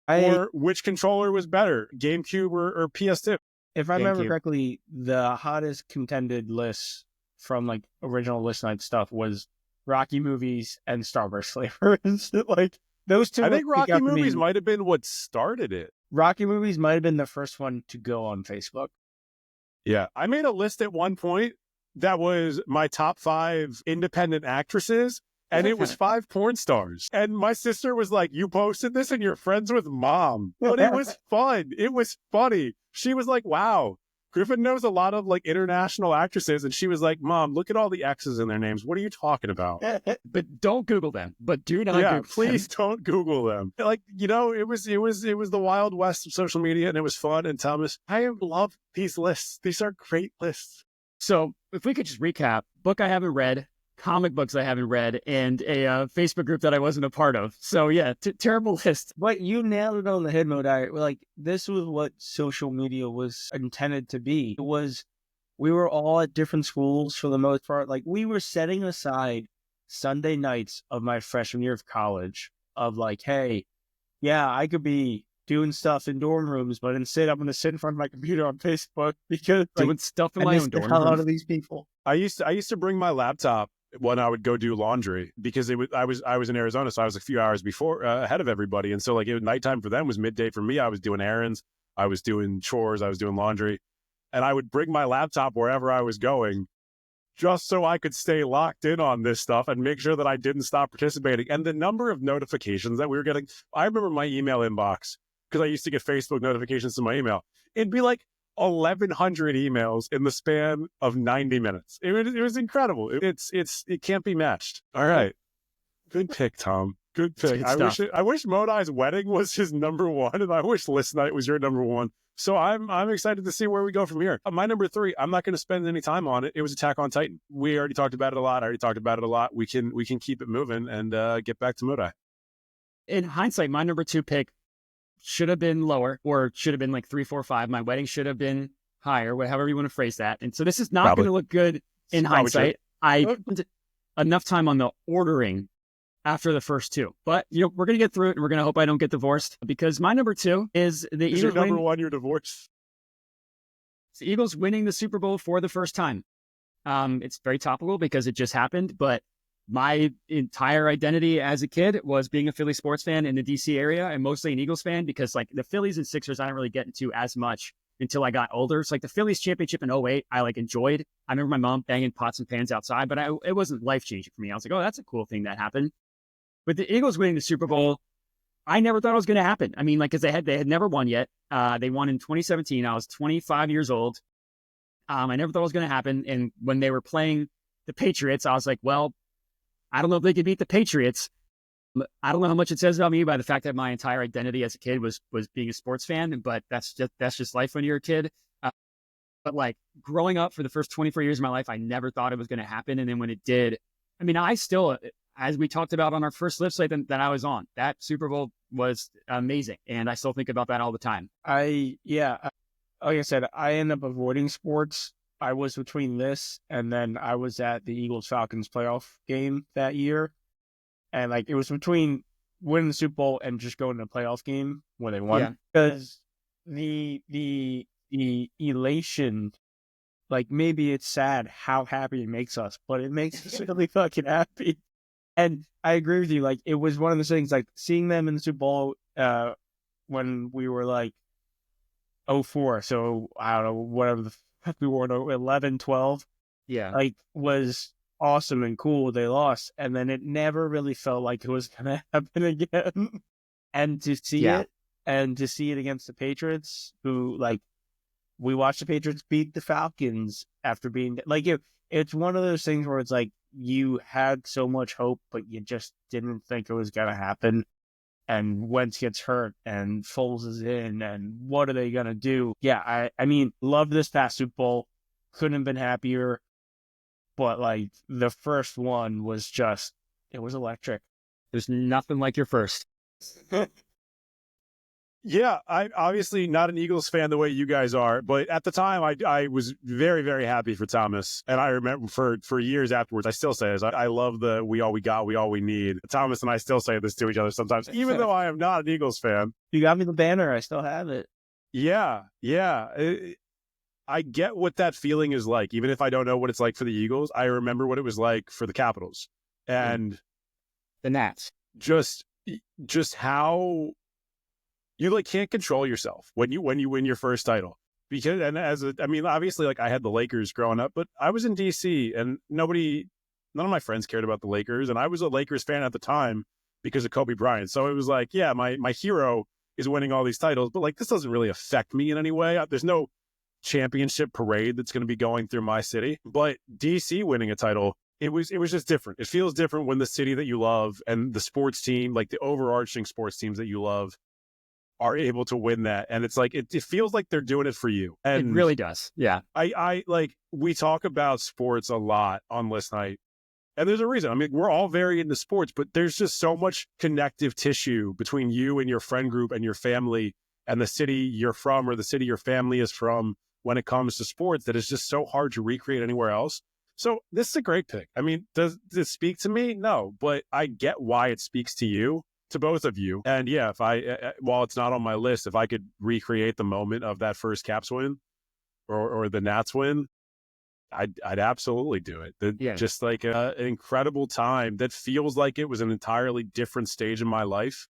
or which controller was better, GameCube or PS2. If I remember correctly, the hottest contended lists from like original list night stuff was Rocky movies and Starburst flavors. Like those two. I think Rocky movies might have been what started it. Rocky movies might have been the first one to go on Facebook. Yeah. I made a list at one point that was my top 5 independent actresses, and it was 5 porn stars. And my sister was like, you posted this and you're friends with Mom. But it was fun. It was funny. She was like, wow, Griffin knows a lot of like international actresses. And she was like, Mom, look at all the X's in their names. What are you talking about? But don't Google them. But do not Google please them. Don't Google them. Like, it was the Wild West of social media, and it was fun. And Thomas, I love these lists. These are great lists. So if we could just recap, book I haven't read, comic books I haven't read, and a Facebook group that I wasn't a part of. So yeah, terrible list. But you nailed it on the head, Modi. Like, this was what social media was intended to be. We were all at different schools for the most part. Like, we were setting aside Sunday nights of my freshman year of college of like, hey, yeah, I could be doing stuff in dorm rooms, but instead I'm going to sit in front of my computer on Facebook because doing stuff in my own dorm rooms. A lot of these people. I used to bring my laptop when I would go do laundry because I was in Arizona, so I was a few hours before ahead of everybody, and so like it was nighttime for them was midday for me. I was doing errands, I was doing chores, I was doing laundry, and I would bring my laptop wherever I was going, just so I could stay locked in on this stuff and make sure that I didn't stop participating. And the number of notifications that we were getting, I remember my email inbox, because I used to get Facebook notifications to my email. It'd be like 1,100 emails in the span of 90 minutes. It was incredible. It can't be matched. All right. Good pick, Tom. Good pick. I wish Modi's wedding was his number 1, and I wish List Night was your number 1. So I'm excited to see where we go from here. My number 3, I'm not going to spend any time on it. It was Attack on Titan. We already talked about it a lot. We can keep it moving and get back to Modi. In hindsight, my number 2 pick should have been lower, or should have been like 3, 4, 5. My wedding should have been higher, however you want to phrase that. And so this is not going to look good in hindsight. I spent enough time on the ordering after the first 2, but we're going to get through it, and we're going to hope I don't get divorced, because my number 2 is the Eagles. Your number 1, you're divorced. The Eagles winning the Super Bowl for the first time. It's very topical because it just happened, but my entire identity as a kid was being a Philly sports fan in the DC area, and mostly an Eagles fan, because like the Phillies and Sixers, I didn't really get into as much until I got older. It's like the Phillies championship in 2008, I like enjoyed. I remember my mom banging pots and pans outside, but it wasn't life changing for me. I was like, oh, that's a cool thing that happened. But the Eagles winning the Super Bowl, I never thought it was going to happen. I mean, like, because they had never won yet. They won in 2017. I was 25 years old. I never thought it was going to happen. And when they were playing the Patriots, I was like, well, I don't know if they could beat the Patriots. I don't know how much it says about me by the fact that my entire identity as a kid was being a sports fan, but that's just life when you're a kid. But like growing up for the first 24 years of my life, I never thought it was going to happen. And then when it did, I mean, I still, as we talked about on our first live site that I was on, that Super Bowl was amazing. And I still think about that all the time. Like I said, I end up avoiding sports. I was between this, and then I was at the Eagles-Falcons playoff game that year. And like it was between winning the Super Bowl and just going to the playoff game when they won. Because the elation, like maybe it's sad how happy it makes us, but it makes us really fucking happy. And I agree with you. Like it was one of those things, like seeing them in the Super Bowl when we were like 04. So I don't know, whatever the fuck we were, 11, 12. Yeah. Like was awesome and cool. They lost. And then it never really felt like it was going to happen again. And to see it, and to see it against the Patriots, who like, we watched the Patriots beat the Falcons after being like, it's one of those things where it's like, you had so much hope, but you just didn't think it was going to happen. and Wentz gets hurt and Foles is in, and what are they going to do? Yeah, I mean, love this past Super Bowl. Couldn't have been happier. But like the first one was just, it was electric. There's nothing like your first. Yeah, I'm obviously not an Eagles fan the way you guys are, but at the time I was very, very happy for Thomas. And I remember for years afterwards, I still say this. I love the we all we got, we all we need. Thomas and I still say this to each other sometimes, even though I am not an Eagles fan. You got me the banner. I still have it. Yeah. I get what that feeling is like. Even if I don't know what it's like for the Eagles, I remember what it was like for the Capitals. And the Nats. Just how you like can't control yourself when you win your first title. Because I mean, obviously, like I had the Lakers growing up, but I was in DC and none of my friends cared about the Lakers, and I was a Lakers fan at the time because of Kobe Bryant. So it was like, yeah, my hero is winning all these titles, but like this doesn't really affect me in any way. There's no championship parade that's going to be going through my city, but DC winning a title, it was just different. It feels different when the city that you love and the sports team, like the overarching sports teams that you love, are able to win that. And it's like, it feels like they're doing it for you. And it really does. Yeah. I like, we talk about sports a lot on List Night, and there's a reason. I mean, we're all very into sports, but there's just so much connective tissue between you and your friend group and your family and the city you're from or the city your family is from when it comes to sports that is just so hard to recreate anywhere else. So this is a great pick. I mean, does it speak to me? No, but I get why it speaks to you, to both of you. And yeah, if while it's not on my list, if I could recreate the moment of that first Caps win or the Nats win, I'd absolutely do it. Just like an incredible time that feels like it was an entirely different stage in my life,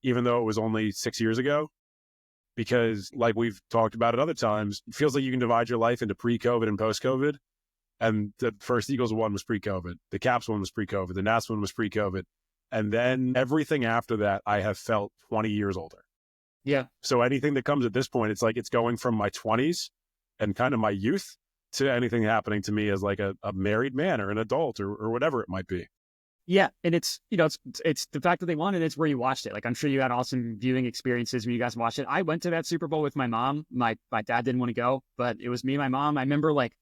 even though it was only 6 years ago. Because like we've talked about at other times, it feels like you can divide your life into pre-COVID and post-COVID. And the first Eagles one was pre-COVID. The Caps one was pre-COVID. The Nats one was pre-COVID. And then everything after that, I have felt 20 years older. Yeah. So anything that comes at this point, it's like it's going from my 20s and kind of my youth to anything happening to me as like a married man or an adult or whatever it might be. Yeah. And it's, it's the fact that they won, and it's where you watched it. Like, I'm sure you had awesome viewing experiences when you guys watched it. I went to that Super Bowl with my mom. My dad didn't want to go, but it was me and my mom. I remember like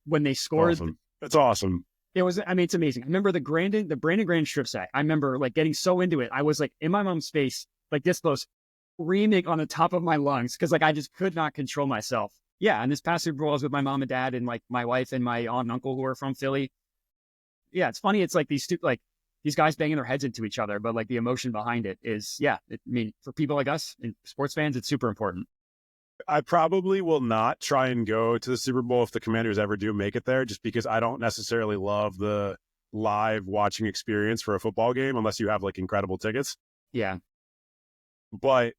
when they scored. Awesome. That's awesome. It was, I mean, it's amazing. I remember the Brandon Graham strip sack. I remember like getting so into it. I was like in my mom's face, like this close, screaming on the top of my lungs because like I just could not control myself. Yeah. And this past Super Bowl I was with my mom and dad and like my wife and my aunt and uncle who are from Philly. Yeah. It's funny. It's like these guys banging their heads into each other, but like the emotion behind it is, I mean, for people like us and sports fans, it's super important. I probably will not try and go to the Super Bowl if the Commanders ever do make it there, just because I don't necessarily love the live watching experience for a football game unless you have like incredible tickets. Yeah. But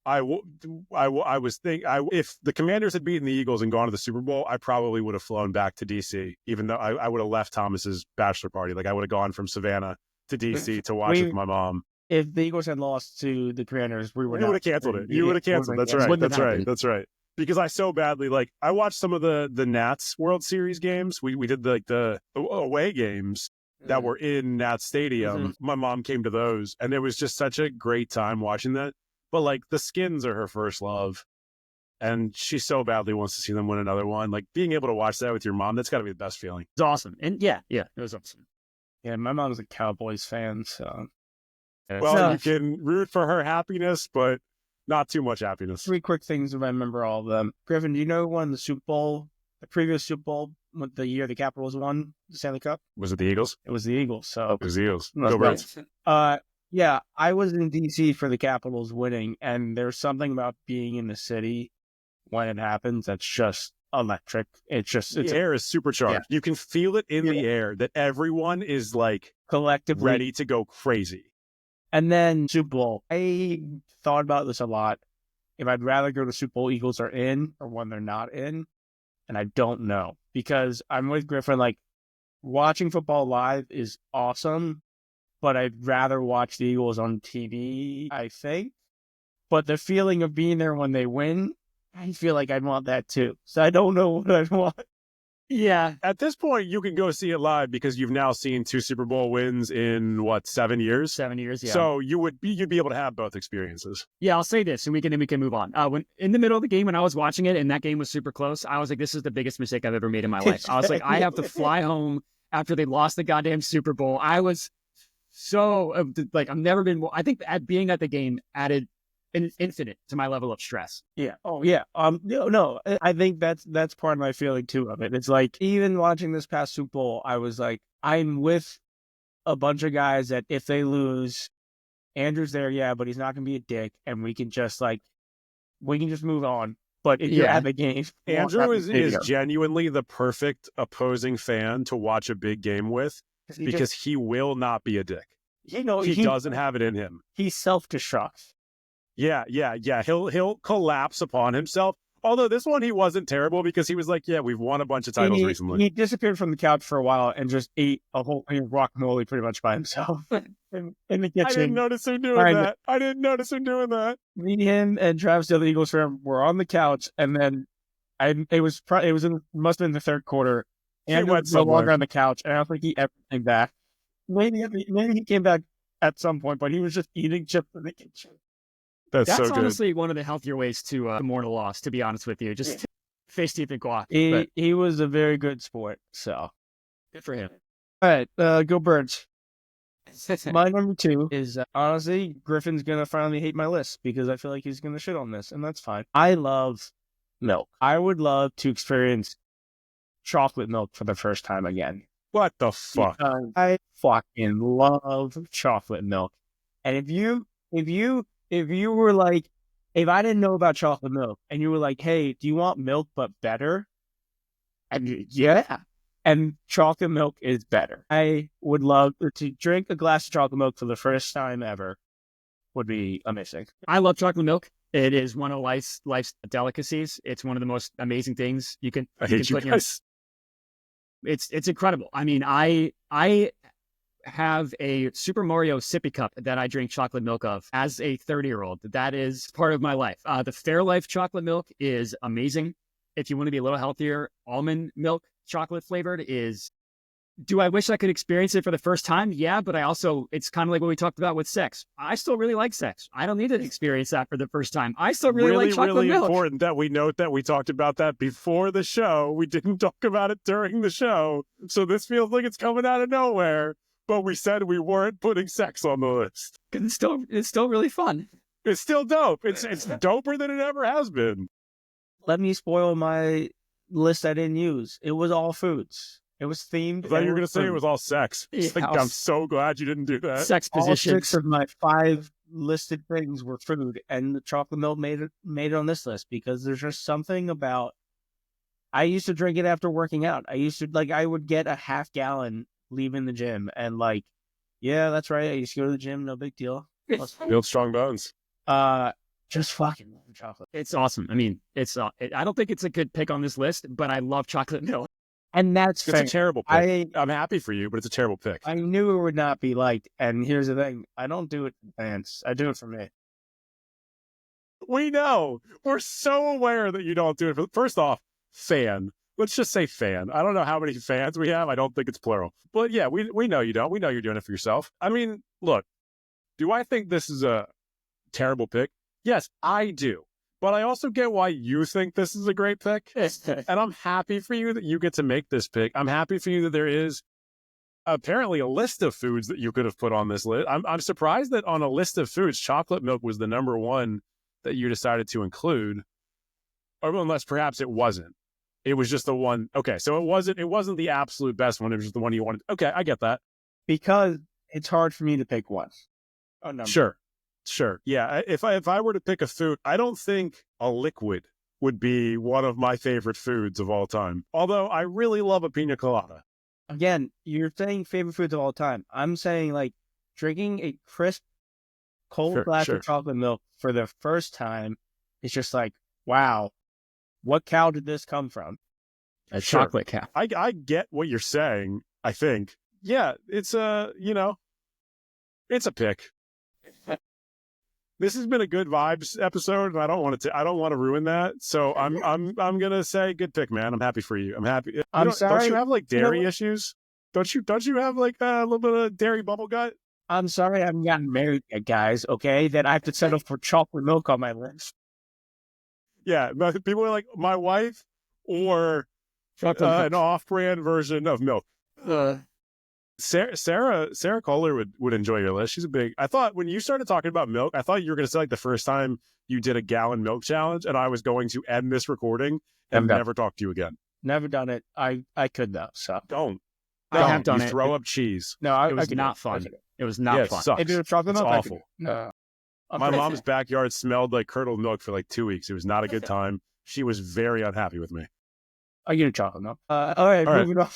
if the Commanders had beaten the Eagles and gone to the Super Bowl, I probably would have flown back to DC, even though I would have left Thomas's bachelor party. Like I would have gone from Savannah to DC to watch with my mom. If the Eagles had lost to the Commanders, we would have canceled it. You would have canceled. That's right. That's right. Because I so badly I watched some of the Nats World Series games. We did the away games that were in Nats Stadium. Mm-hmm. My mom came to those, and it was just such a great time watching that. But like the Skins are her first love, and she so badly wants to see them win another one. Like being able to watch that with your mom, that's got to be the best feeling. It's awesome, and it was awesome. Yeah, my mom's a Cowboys fan, so. Well, you can root for her happiness, but not too much happiness. 3 quick things if I remember all of them. Griffin, do you know who won the Super Bowl, the previous Super Bowl, the year the Capitals won the Stanley Cup? Was it the Eagles? It was the Eagles. So it was the Eagles. Go Birds. Yeah, I was in DC for the Capitals winning, and there's something about being in the city when it happens that's just electric. The air is supercharged. Yeah. You can feel it in the air that everyone is like collectively ready to go crazy. And then Super Bowl. I thought about this a lot. If I'd rather go to Super Bowl Eagles are in or when they're not in, and I don't know. Because I'm with Griffin, like, watching football live is awesome, but I'd rather watch the Eagles on TV, I think. But the feeling of being there when they win, I feel like I'd want that too. So I don't know what I'd want. Yeah. At this point, you can go see it live because you've now seen 2 Super Bowl wins in, 7 years? 7 years, yeah. So you'd be able to have both experiences. Yeah, I'll say this, and we can move on. When in the middle of the game, when I was watching it, and that game was super close, I was like, "This is the biggest mistake I've ever made in my life." I was like, "I have to fly home after they lost the goddamn Super Bowl." I was so like, I've never been more. I think being at the game added an infinite to my level of stress. Yeah. Oh, yeah. No. I think that's part of my feeling too of it. It's like even watching this past Super Bowl, I was like, I'm with a bunch of guys that if they lose, Andrew's there, yeah, but he's not gonna be a dick, and we can just move on. But if you're at the game, Andrew is genuinely the perfect opposing fan to watch a big game with because he will not be a dick. He doesn't have it in him. He self-destructs. Yeah. He'll collapse upon himself. Although this one, he wasn't terrible because he was like, yeah, we've won a bunch of titles recently. He disappeared from the couch for a while and just ate a whole thing of guacamole pretty much by himself in the kitchen. I didn't notice him doing that. Me, him, and Travis, the other Eagles fan, were on the couch, and then it must have been the third quarter. Andrew was no longer on the couch, and I don't think he ever came back. Maybe he came back at some point, but he was just eating chips in the kitchen. That's so good. Honestly one of the healthier ways to mourn a loss, to be honest with you. Just face deep in guac. He was a very good sport, so good for him. All right, go Birds. My number 2 is honestly, Griffin's going to finally hate my list because I feel like he's going to shit on this, and that's fine. I love milk. I would love to experience chocolate milk for the first time again. What the fuck? I fucking love chocolate milk. And if you were like, if I didn't know about chocolate milk and you were like, hey, do you want milk but better? And yeah. And chocolate milk is better. I would love to drink a glass of chocolate milk for the first time ever. Would be amazing. I love chocolate milk. It is one of life's delicacies. It's one of the most amazing things you can. I hate you guys. It's incredible. I mean, I have a Super Mario sippy cup that I drink chocolate milk of as a 30-year-old. That is part of my life. The Fairlife chocolate milk is amazing. If you want to be a little healthier, almond milk chocolate flavored is. Do I wish I could experience it for the first time? Yeah, but it's kind of like what we talked about with sex. I still really like sex. I don't need to experience that for the first time. I still really like chocolate milk. Really important that we note that we talked about that before the show. We didn't talk about it during the show. So this feels like it's coming out of nowhere. But we said we weren't putting sex on the list. It's still really fun. It's still dope. It's doper than it ever has been. Let me spoil my list I didn't use. It was all foods. It was themed. I thought you were going to say it was all sex. I'm so glad you didn't do that. Sex positions. All 6 of my 5 listed things were food, and the chocolate milk made it on this list because there's just something about. I used to drink it after working out. I would get a half gallon leaving the gym, and yeah, that's right. I used to go to the gym. No big deal. Build strong bones. Just fucking love chocolate. It's awesome. I mean, I don't think it's a good pick on this list, but I love chocolate milk. And that's fair. It's a terrible pick. I'm happy for you, but it's a terrible pick. I knew it would not be liked. And here's the thing. I don't do it for fans. I do it for me. We know. We're so aware that you don't do it. First off, fan. Let's just say fan. I don't know how many fans we have. I don't think it's plural. But yeah, we know you don't. We know you're doing it for yourself. I mean, look, do I think this is a terrible pick? Yes, I do. But I also get why you think this is a great pick. And I'm happy for you that you get to make this pick. I'm happy for you that there is apparently a list of foods that you could have put on this list. I'm surprised that on a list of foods, chocolate milk was the number 1 that you decided to include. Or unless perhaps it wasn't. It was just the one. Okay, so it wasn't the absolute best one. It was just the one you wanted. Okay, I get that. Because it's hard for me to pick one. Oh, no. Sure. Yeah, if I were to pick a food, I don't think a liquid would be one of my favorite foods of all time. Although I really love a pina colada. Again, you're saying favorite foods of all time. I'm saying drinking a crisp, cold glass of chocolate milk for the first time is just wow, what cow did this come from? A chocolate cow. I get what you're saying, I think. Yeah, it's it's a pick. this has been a good vibes episode, and I don't want to ruin that. So I'm gonna say good pick, man. I'm happy for you. I'm happy. Sorry. Don't you have like dairy issues? Don't you have like a little bit of dairy bubble gut? I'm sorry I haven't gotten married yet, guys, okay? That I have to settle for chocolate milk on my list. Yeah, but people are like, my wife or an off-brand version of milk. Sarah Kohler would enjoy your list. She's a big. I thought when you started talking about milk, I thought you were going to say like the first time you did a gallon milk challenge, and I was going to end this recording and never talk to you again. Never done it. I could though. So don't. I have done it. Throw up cheese. No, it was not fun. It was not fun. It sucks. If it was chocolate milk, it's awful. No. My mom's backyard smelled like curdled milk for like 2 weeks. It was not a good time. She was very unhappy with me. I get a chocolate milk. All right, moving on.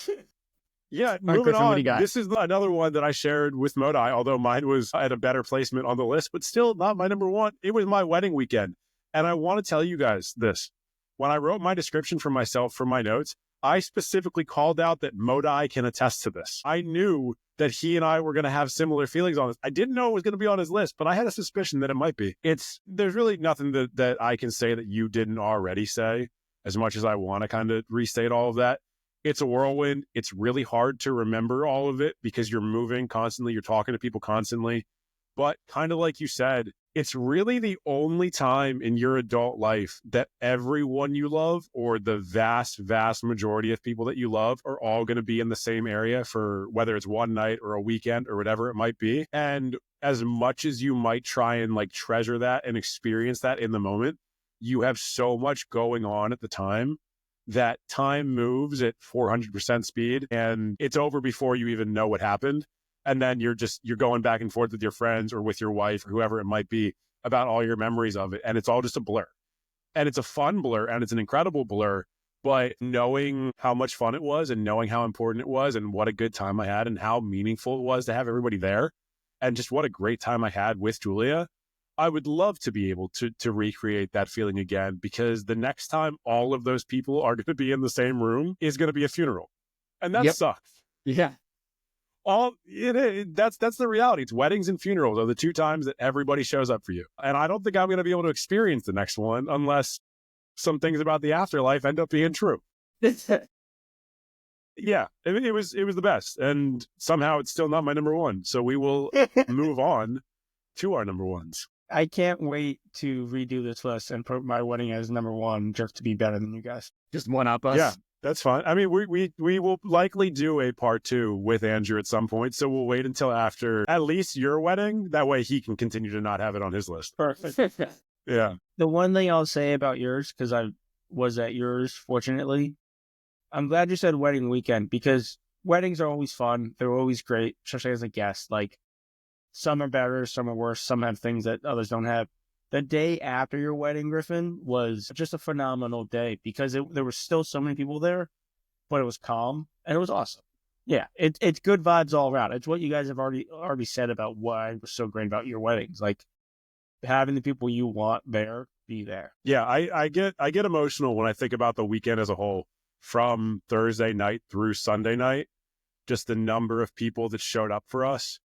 Yeah, moving Griffin, on. This is another one that I shared with Modi, although mine was at a better placement on the list, but still not my number one. It was my wedding weekend. And I want to tell you guys this. When I wrote my description for myself for my notes, I specifically called out that Modi can attest to this. I knew that he and I were going to have similar feelings on this. I didn't know it was going to be on his list, but I had a suspicion that it might be. There's really nothing that I can say that you didn't already say, as much as I want to kind of restate all of that. It's a whirlwind. It's really hard to remember all of it because you're moving constantly. You're talking to people constantly. But kind of like you said, it's really the only time in your adult life that everyone you love or the vast, vast majority of people that you love are all going to be in the same area for whether it's one night or a weekend or whatever it might be. And as much as you might try and like treasure that and experience that in the moment, you have so much going on at the time that time moves at 400% speed and it's over before you even know what happened. And then you're going back and forth with your friends or with your wife or whoever it might be about all your memories of it. And it's all just a blur. And it's a fun blur and it's an incredible blur. But knowing how much fun it was and knowing how important it was and what a good time I had and how meaningful it was to have everybody there and just what a great time I had with Julia, I would love to be able to recreate that feeling again, because the next time all of those people are going to be in the same room is going to be a funeral. And that sucks. Yeah. That's the reality. It's weddings and funerals are the two times that everybody shows up for you. And I don't think I'm going to be able to experience the next one unless some things about the afterlife end up being true. Yeah, it was the best. And somehow it's still not my number one. So we will move on to our number ones. I can't wait to redo this list and put my wedding as number one just to be better than you guys. Just one up us. Yeah, that's fine. I mean, we will likely do a part 2 with Andrew at some point. So we'll wait until after at least your wedding. That way he can continue to not have it on his list. Perfect. Yeah. The one thing I'll say about yours, because I was at yours, fortunately, I'm glad you said wedding weekend, because weddings are always fun. They're always great, especially as a guest. Like, some are better, some are worse, some have things that others don't have. The day after your wedding, Griffin, was just a phenomenal day because there were still so many people there, but it was calm and it was awesome. Yeah, it's good vibes all around. It's what you guys have already said about why was so great about your weddings. Like, having the people you want there be there. Yeah, I get emotional when I think about the weekend as a whole, from Thursday night through Sunday night. Just the number of people that showed up for us,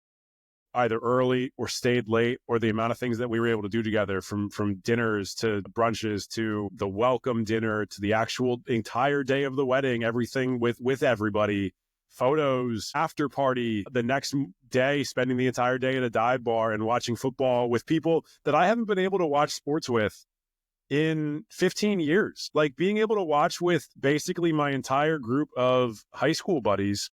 either early or stayed late, or the amount of things that we were able to do together, from dinners to brunches to the welcome dinner to the actual entire day of the wedding, everything with everybody, photos, after party, the next day, spending the entire day at a dive bar and watching football with people that I haven't been able to watch sports with in 15 years. Like, being able to watch with basically my entire group of high school buddies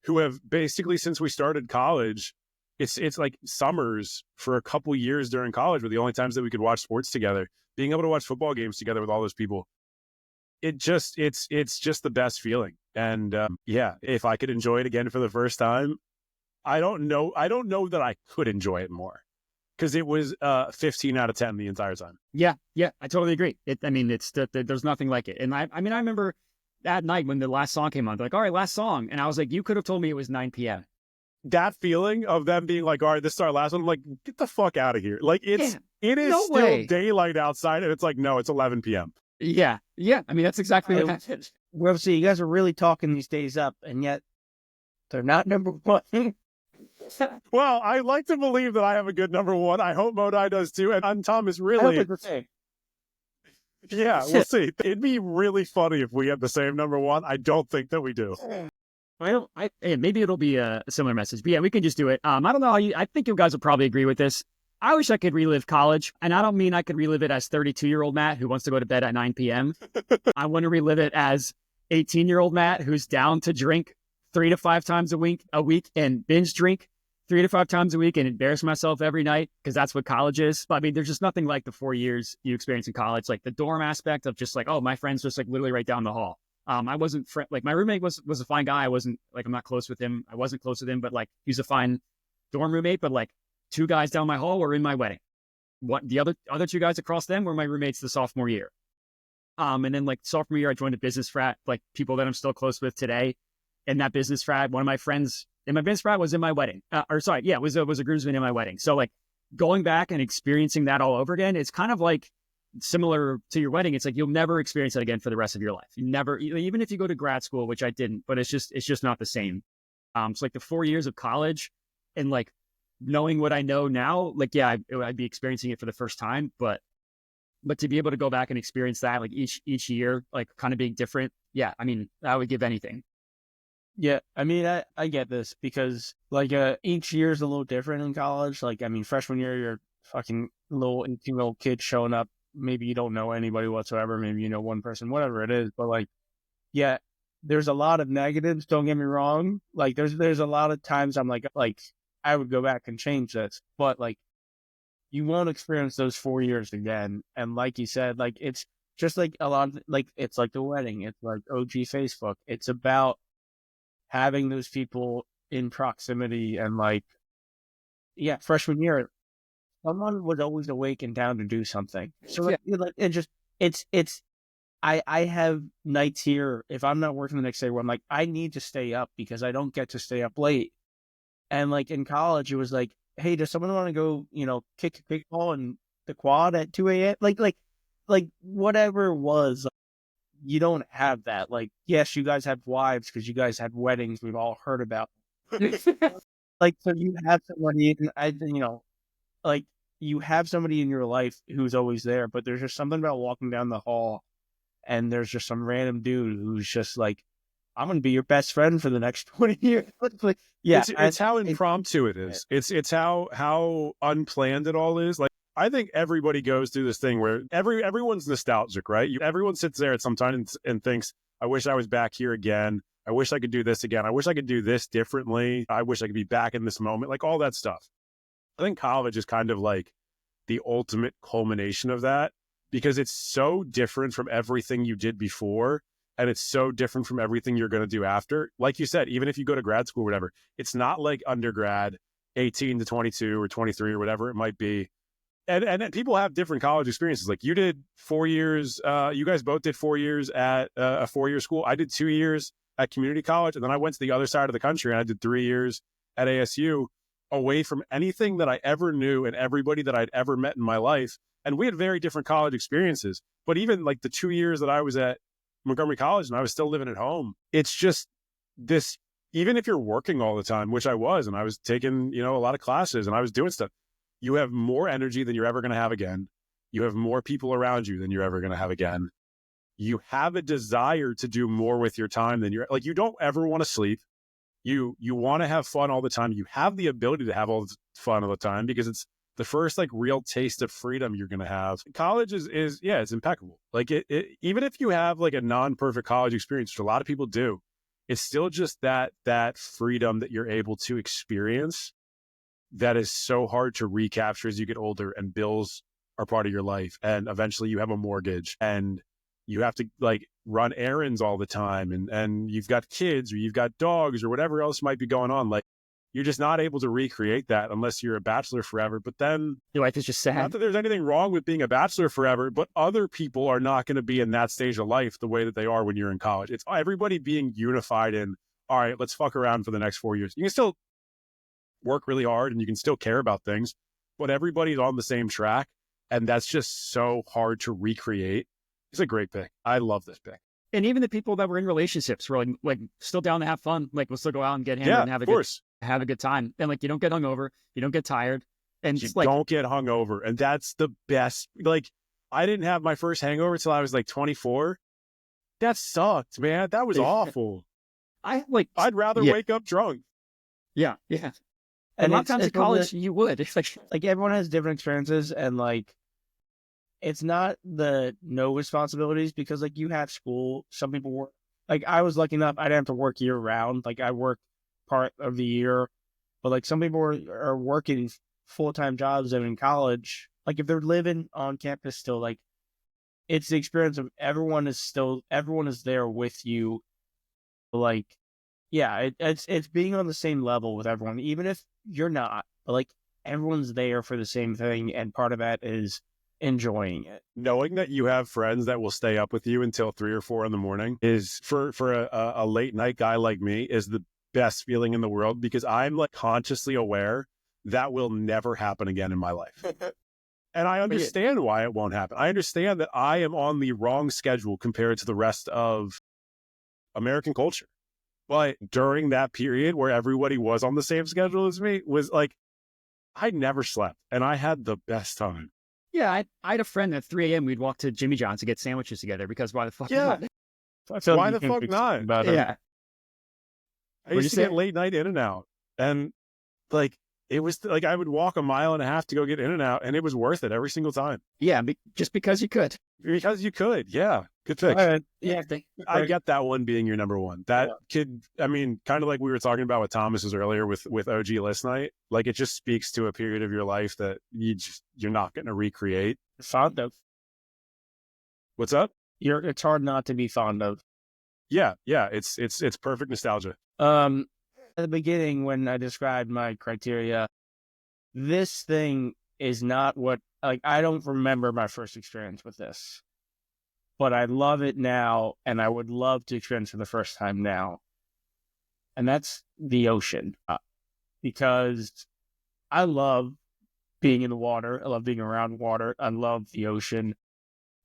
who have basically, since we started college, it's like summers for a couple years during college were the only times that we could watch sports together. Being able to watch football games together with all those people, it's just the best feeling. And yeah, if I could enjoy it again for the first time, I don't know that I could enjoy it more, because it was 15 out of 10 the entire time. Yeah, I totally agree. There's nothing like it. And I remember that night when the last song came on, they're like, all right, last song. And I was like, you could have told me it was 9 p.m. That feeling of them being like, all right, this is our last one. I'm like, get the fuck out of here. Like, it is still daylight outside, and it's like, no, it's 11 p.m. Yeah. I mean, that's exactly what happened. Well, see, you guys are really talking these days up, and yet they're not number one. Well, I like to believe that I have a good number one. I hope Modi does too. And Tom is I don't really, think we're saying. yeah, we'll see. It'd be really funny if we had the same number one. I don't think that we do. Well, maybe it'll be a similar message, but yeah, we can just do it. I don't know how I think you guys will probably agree with this. I wish I could relive college, and I don't mean I could relive it as 32-year-old Matt who wants to go to bed at 9 p.m. I want to relive it as 18-year-old Matt who's down to drink 3 to 5 times a week and binge drink 3 to 5 times a week and embarrass myself every night because that's what college is. But I mean, there's just nothing like the 4 years you experience in college, like the dorm aspect of just like, oh, my friend's just like literally right down the hall. I wasn't like my roommate was a fine guy. I wasn't like, I'm not close with him. I wasn't close with him, but like he's a fine dorm roommate. But like 2 guys down my hall were in my wedding. What the other 2 guys across them were my roommates the sophomore year. And then like sophomore year, I joined a business frat, like people that I'm still close with today. And that business frat, one of my friends in my business frat was in my wedding. Was a groomsman in my wedding. So like going back and experiencing that all over again, it's kind of like similar to your wedding. It's like you'll never experience that again for the rest of your life. You never, even if you go to grad school, which I didn't, but it's just not the same. So like the 4 years of college and like knowing what I know now, like yeah, I'd be experiencing it for the first time, but to be able to go back and experience that like each year, like kind of being different, yeah, I mean, I would give anything. Yeah, I mean, I get this because like each year is a little different in college. Like, I mean, freshman year, you're fucking little 18-year-old kid showing up. Maybe you don't know anybody whatsoever. Maybe you know one person, whatever it is. But like, yeah, there's a lot of negatives. Don't get me wrong. Like, there's a lot of times I'm like I would go back and change this, but like, you won't experience those 4 years again. And like you said, like it's just like a lot of like it's like the wedding. It's like OG Facebook. It's about having those people in proximity and like, yeah, freshman year, someone was always awake and down to do something. So like, it just, I have nights here, if I'm not working the next day where I'm like, I need to stay up because I don't get to stay up late. And like in college, it was like, hey, does someone want to go, kick a kickball in the quad at 2 a.m.? Like whatever it was, you don't have that. Like, yes, you guys have wives because you guys had weddings we've all heard about. Like, so you have somebody, like you have somebody in your life who's always there, but there's just something about walking down the hall and there's just some random dude who's just like, I'm going to be your best friend for the next 20 years. Like, yeah. It's how impromptu it is. It's how unplanned it all is. Like, I think everybody goes through this thing where everyone's nostalgic, right? Everyone sits there at some time and thinks, I wish I was back here again. I wish I could do this again. I wish I could do this differently. I wish I could be back in this moment, like all that stuff. I think college is kind of like the ultimate culmination of that because it's so different from everything you did before. And it's so different from everything you're going to do after. Like you said, even if you go to grad school or whatever, it's not like undergrad, 18 to 22 or 23 or whatever it might be. And people have different college experiences. Like you did 4 years, you guys both did 4 years at a 4-year school. I did 2 years at community college. And then I went to the other side of the country and I did 3 years at ASU away from anything that I ever knew and everybody that I'd ever met in my life. And we had very different college experiences. But even like the 2 years that I was at Montgomery College and I was still living at home, it's just this, even if you're working all the time, which I was, and I was taking, a lot of classes and I was doing stuff, you have more energy than you're ever going to have again. You have more people around you than you're ever going to have again. You have a desire to do more with your time than you don't ever want to sleep. You want to have fun all the time. You have the ability to have all the fun all the time because it's the first like real taste of freedom you're going to have. College is it's impeccable. Like it even if you have like a non-perfect college experience, which a lot of people do, it's still just that freedom that you're able to experience that is so hard to recapture as you get older and bills are part of your life. And eventually you have a mortgage and you have to like run errands all the time and you've got kids or you've got dogs or whatever else might be going on. Like you're just not able to recreate that unless you're a bachelor forever. But then your life is just sad. Not that there's anything wrong with being a bachelor forever, but other people are not going to be in that stage of life the way that they are when you're in college. It's everybody being unified in, all right, let's fuck around for the next 4 years. You can still work really hard and you can still care about things, but everybody's on the same track. And that's just so hard to recreate. It's a great pick. I love this pick. And even the people that were in relationships were like still down to have fun. Like we'll still go out and get hammered and have a good have a good time. And like, you don't get hungover, you don't get tired. And You just like, don't get hungover. And that's the best. Like, I didn't have my first hangover till I was like 24. That sucked, man. That was awful. I'd rather yeah, wake up drunk. yeah. And And a lot of times it's in college, you would. It's like everyone has different experiences, and like it's not the no responsibilities because like you have school. Some people work. Like I was lucky enough, I didn't have to work year round. Like I worked part of the year, but like some people are working full-time jobs and in college. Like if they're living on campus still, like it's the experience of everyone is there with you. Like, yeah, it's being on the same level with everyone, even if you're not. But like everyone's there for the same thing, and part of that is enjoying it. Knowing that you have friends that will stay up with you until 3 or 4 in the morning is for a late night guy like me is the best feeling in the world, because I'm like consciously aware that will never happen again in my life. And I understand why it won't happen. I understand that I am on the wrong schedule compared to the rest of American culture. But during that period where everybody was on the same schedule as me, was like, I never slept and I had the best time. yeah, I had a friend at 3 a.m. We'd walk to Jimmy John's to get sandwiches together because why the fuck Yeah. not? I feel Why you the can fuck fix not? about it. Yeah. I used to get late night In and Out, and like it was like I would walk a mile and a half to go get In and Out, and it was worth it every single time. Yeah, just because you could. Because you could. Yeah. Good pick. All right. Yeah. I get that one being your number one. That kid, I mean, kind of like we were talking about with Thomas's earlier with OG List Night. Like it just speaks to a period of your life that you're not going to recreate. Fond of. What's up? It's hard not to be fond of. Yeah. It's perfect nostalgia. At the beginning, when I described my criteria, this thing is not what, like, I don't remember my first experience with this, but I love it now, and I would love to experience for the first time now. And that's the ocean, because I love being in the water. I love being around water. I love the ocean.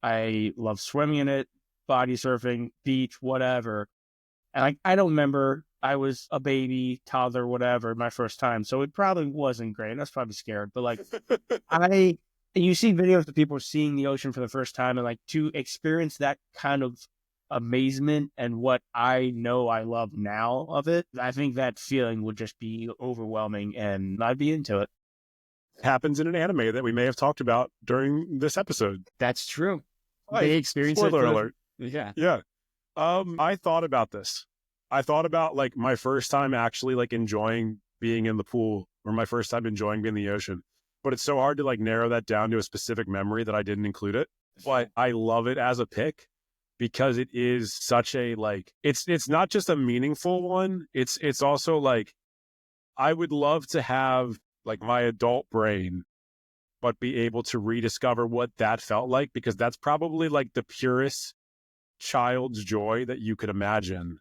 I love swimming in it, body surfing, beach, whatever. And I don't remember, I was a baby, toddler, whatever, my first time. So it probably wasn't great. I was probably scared. But like, you see videos of people seeing the ocean for the first time, and like to experience that kind of amazement and what I know I love now of it, I think that feeling would just be overwhelming, and I'd be into it. Happens in an anime that we may have talked about during this episode. That's true. Like, They experience spoiler it. alert. Yeah. Yeah. I thought about this. I thought about like my first time actually like enjoying being in the pool, or my first time enjoying being in the ocean. But it's so hard to like narrow that down to a specific memory that I didn't include it. But I love it as a pick because it is such a like it's not just a meaningful one. It's also like I would love to have like my adult brain, but be able to rediscover what that felt like, because that's probably like the purest child's joy that you could imagine.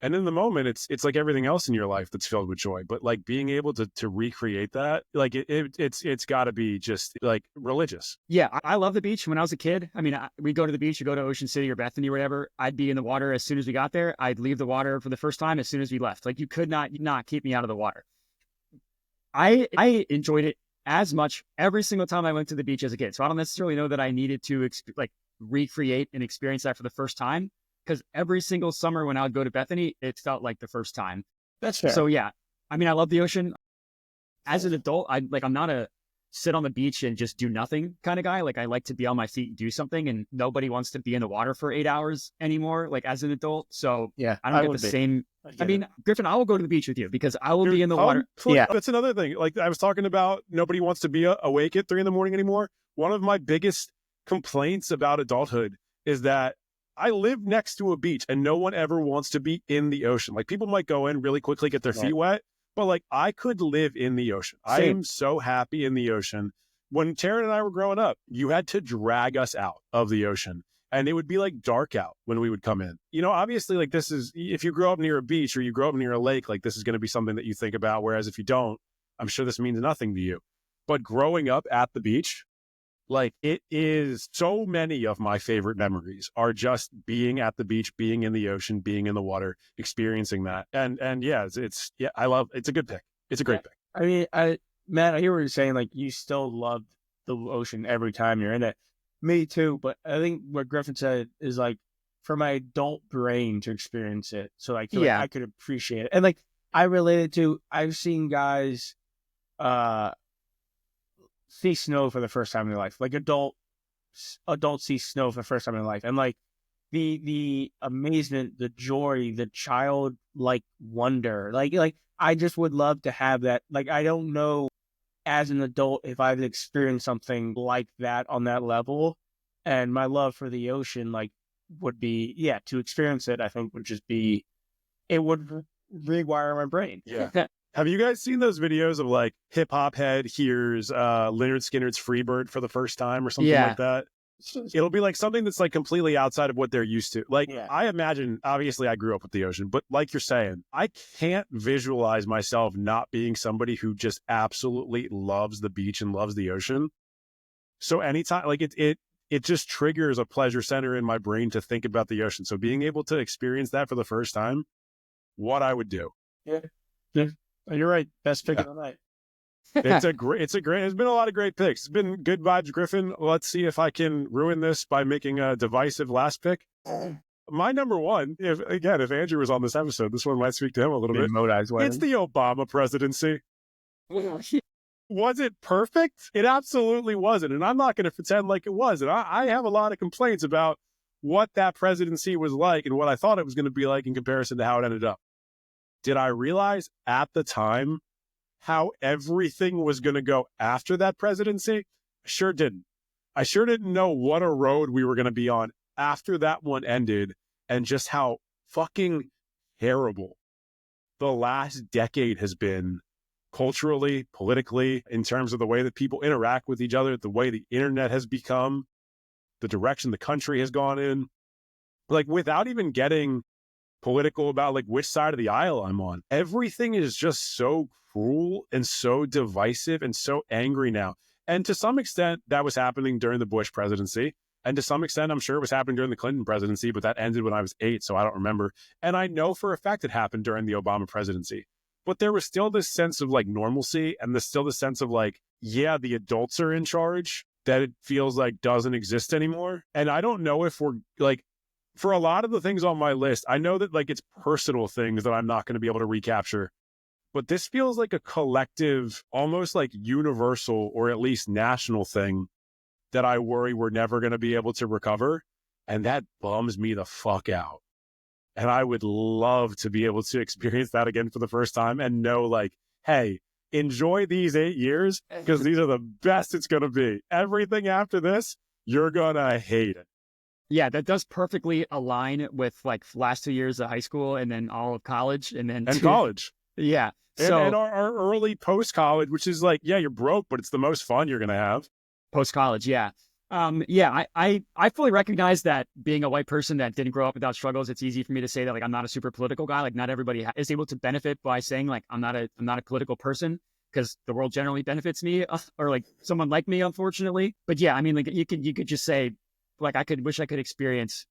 And in the moment, it's like everything else in your life that's filled with joy. But like being able to recreate that, like it's got to be just like religious. Yeah, I love the beach. When I was a kid, I mean, we'd go to the beach, you go to Ocean City or Bethany or whatever. I'd be in the water as soon as we got there. I'd leave the water for the first time as soon as we left. Like you could not keep me out of the water. I enjoyed it as much every single time I went to the beach as a kid. So I don't necessarily know that I needed to recreate and experience that for the first time, because every single summer when I would go to Bethany, it felt like the first time. That's fair. So yeah, I mean, I love the ocean. As an adult, I'm not a sit on the beach and just do nothing kind of guy. Like I like to be on my feet and do something, and nobody wants to be in the water for 8 hours anymore, like as an adult. So yeah, I don't get the same. I mean, Griffin, I will go to the beach with you because I will be in the water. Yeah. That's another thing. Like I was talking about, nobody wants to be awake at 3 a.m. anymore. One of my biggest complaints about adulthood is that I live next to a beach and no one ever wants to be in the ocean. Like people might go in really quickly, get their feet wet, but like I could live in the ocean. Same. I am so happy in the ocean. When Taryn and I were growing up, you had to drag us out of the ocean, and it would be like dark out when we would come in. You know, obviously like this is, if you grow up near a beach or you grow up near a lake, like this is going to be something that you think about. Whereas if you don't, I'm sure this means nothing to you. But growing up at the beach, Like, it is so many of my favorite memories are just being at the beach, being in the ocean, being in the water, experiencing that. And yeah, it's a good pick. It's a great pick. I mean, Matt, I hear what you're saying. Like, you still love the ocean every time you're in it. Me too. But I think what Griffin said is like, for my adult brain to experience it. So I feel like I could appreciate it. And like, I related to, I've seen guys, see snow for the first time in their life. Like adults see snow for the first time in their life. And like the amazement, the joy, the childlike wonder. Like I just would love to have that. Like, I don't know as an adult if I've experienced something like that on that level. And my love for the ocean, like, would be, to experience it, I think would just be, it would rewire my brain. Yeah. Have you guys seen those videos of like hip hop head hears Lynyrd Skynyrd's Freebird for the first time or something like that? It'll be like something that's like completely outside of what they're used to. Like, I imagine, obviously I grew up with the ocean, but like you're saying, I can't visualize myself not being somebody who just absolutely loves the beach and loves the ocean. So anytime, like it just triggers a pleasure center in my brain to think about the ocean. So being able to experience that for the first time, what I would do. Yeah. You're right. Best pick of the night. There's been a lot of great picks. It's been good vibes, Griffin. Let's see if I can ruin this by making a divisive last pick. My number one, if Andrew was on this episode, this one might speak to him a little bit. It's the Obama presidency. Was it perfect? It absolutely wasn't. And I'm not going to pretend like it was. And I have a lot of complaints about what that presidency was like and what I thought it was going to be like in comparison to how it ended up. Did I realize at the time how everything was going to go after that presidency? I sure didn't. I sure didn't know what a road we were going to be on after that one ended and just how fucking terrible the last decade has been culturally, politically, in terms of the way that people interact with each other, the way the internet has become, the direction the country has gone in. Like, without even getting political about like which side of the aisle I'm on, everything is just so cruel and so divisive and so angry now. And to some extent that was happening during the Bush presidency, and to some extent I'm sure it was happening during the Clinton presidency, but that ended when I was 8, so I don't remember. And I know for a fact it happened during the Obama presidency, but there was still this sense of like normalcy, and there's still this sense of like, yeah, the adults are in charge, that it feels like doesn't exist anymore. And I don't know if we're like, for a lot of the things on my list, I know that like it's personal things that I'm not going to be able to recapture, but this feels like a collective, almost like universal or at least national thing that I worry we're never going to be able to recover. And that bums me the fuck out. And I would love to be able to experience that again for the first time and know like, hey, enjoy these 8 years because these are the best it's going to be. Everything after this, you're going to hate it. Yeah, that does perfectly align with like last 2 years of high school and then all of college and college. Yeah. And our early post-college, which is like, yeah, you're broke, but it's the most fun you're going to have. Post-college, yeah. I fully recognize that being a white person that didn't grow up without struggles, it's easy for me to say that like I'm not a super political guy. Like not everybody is able to benefit by saying like I'm not a political person, because the world generally benefits me or like someone like me, unfortunately. But yeah, I mean, like you could just say, like, I wish I could experience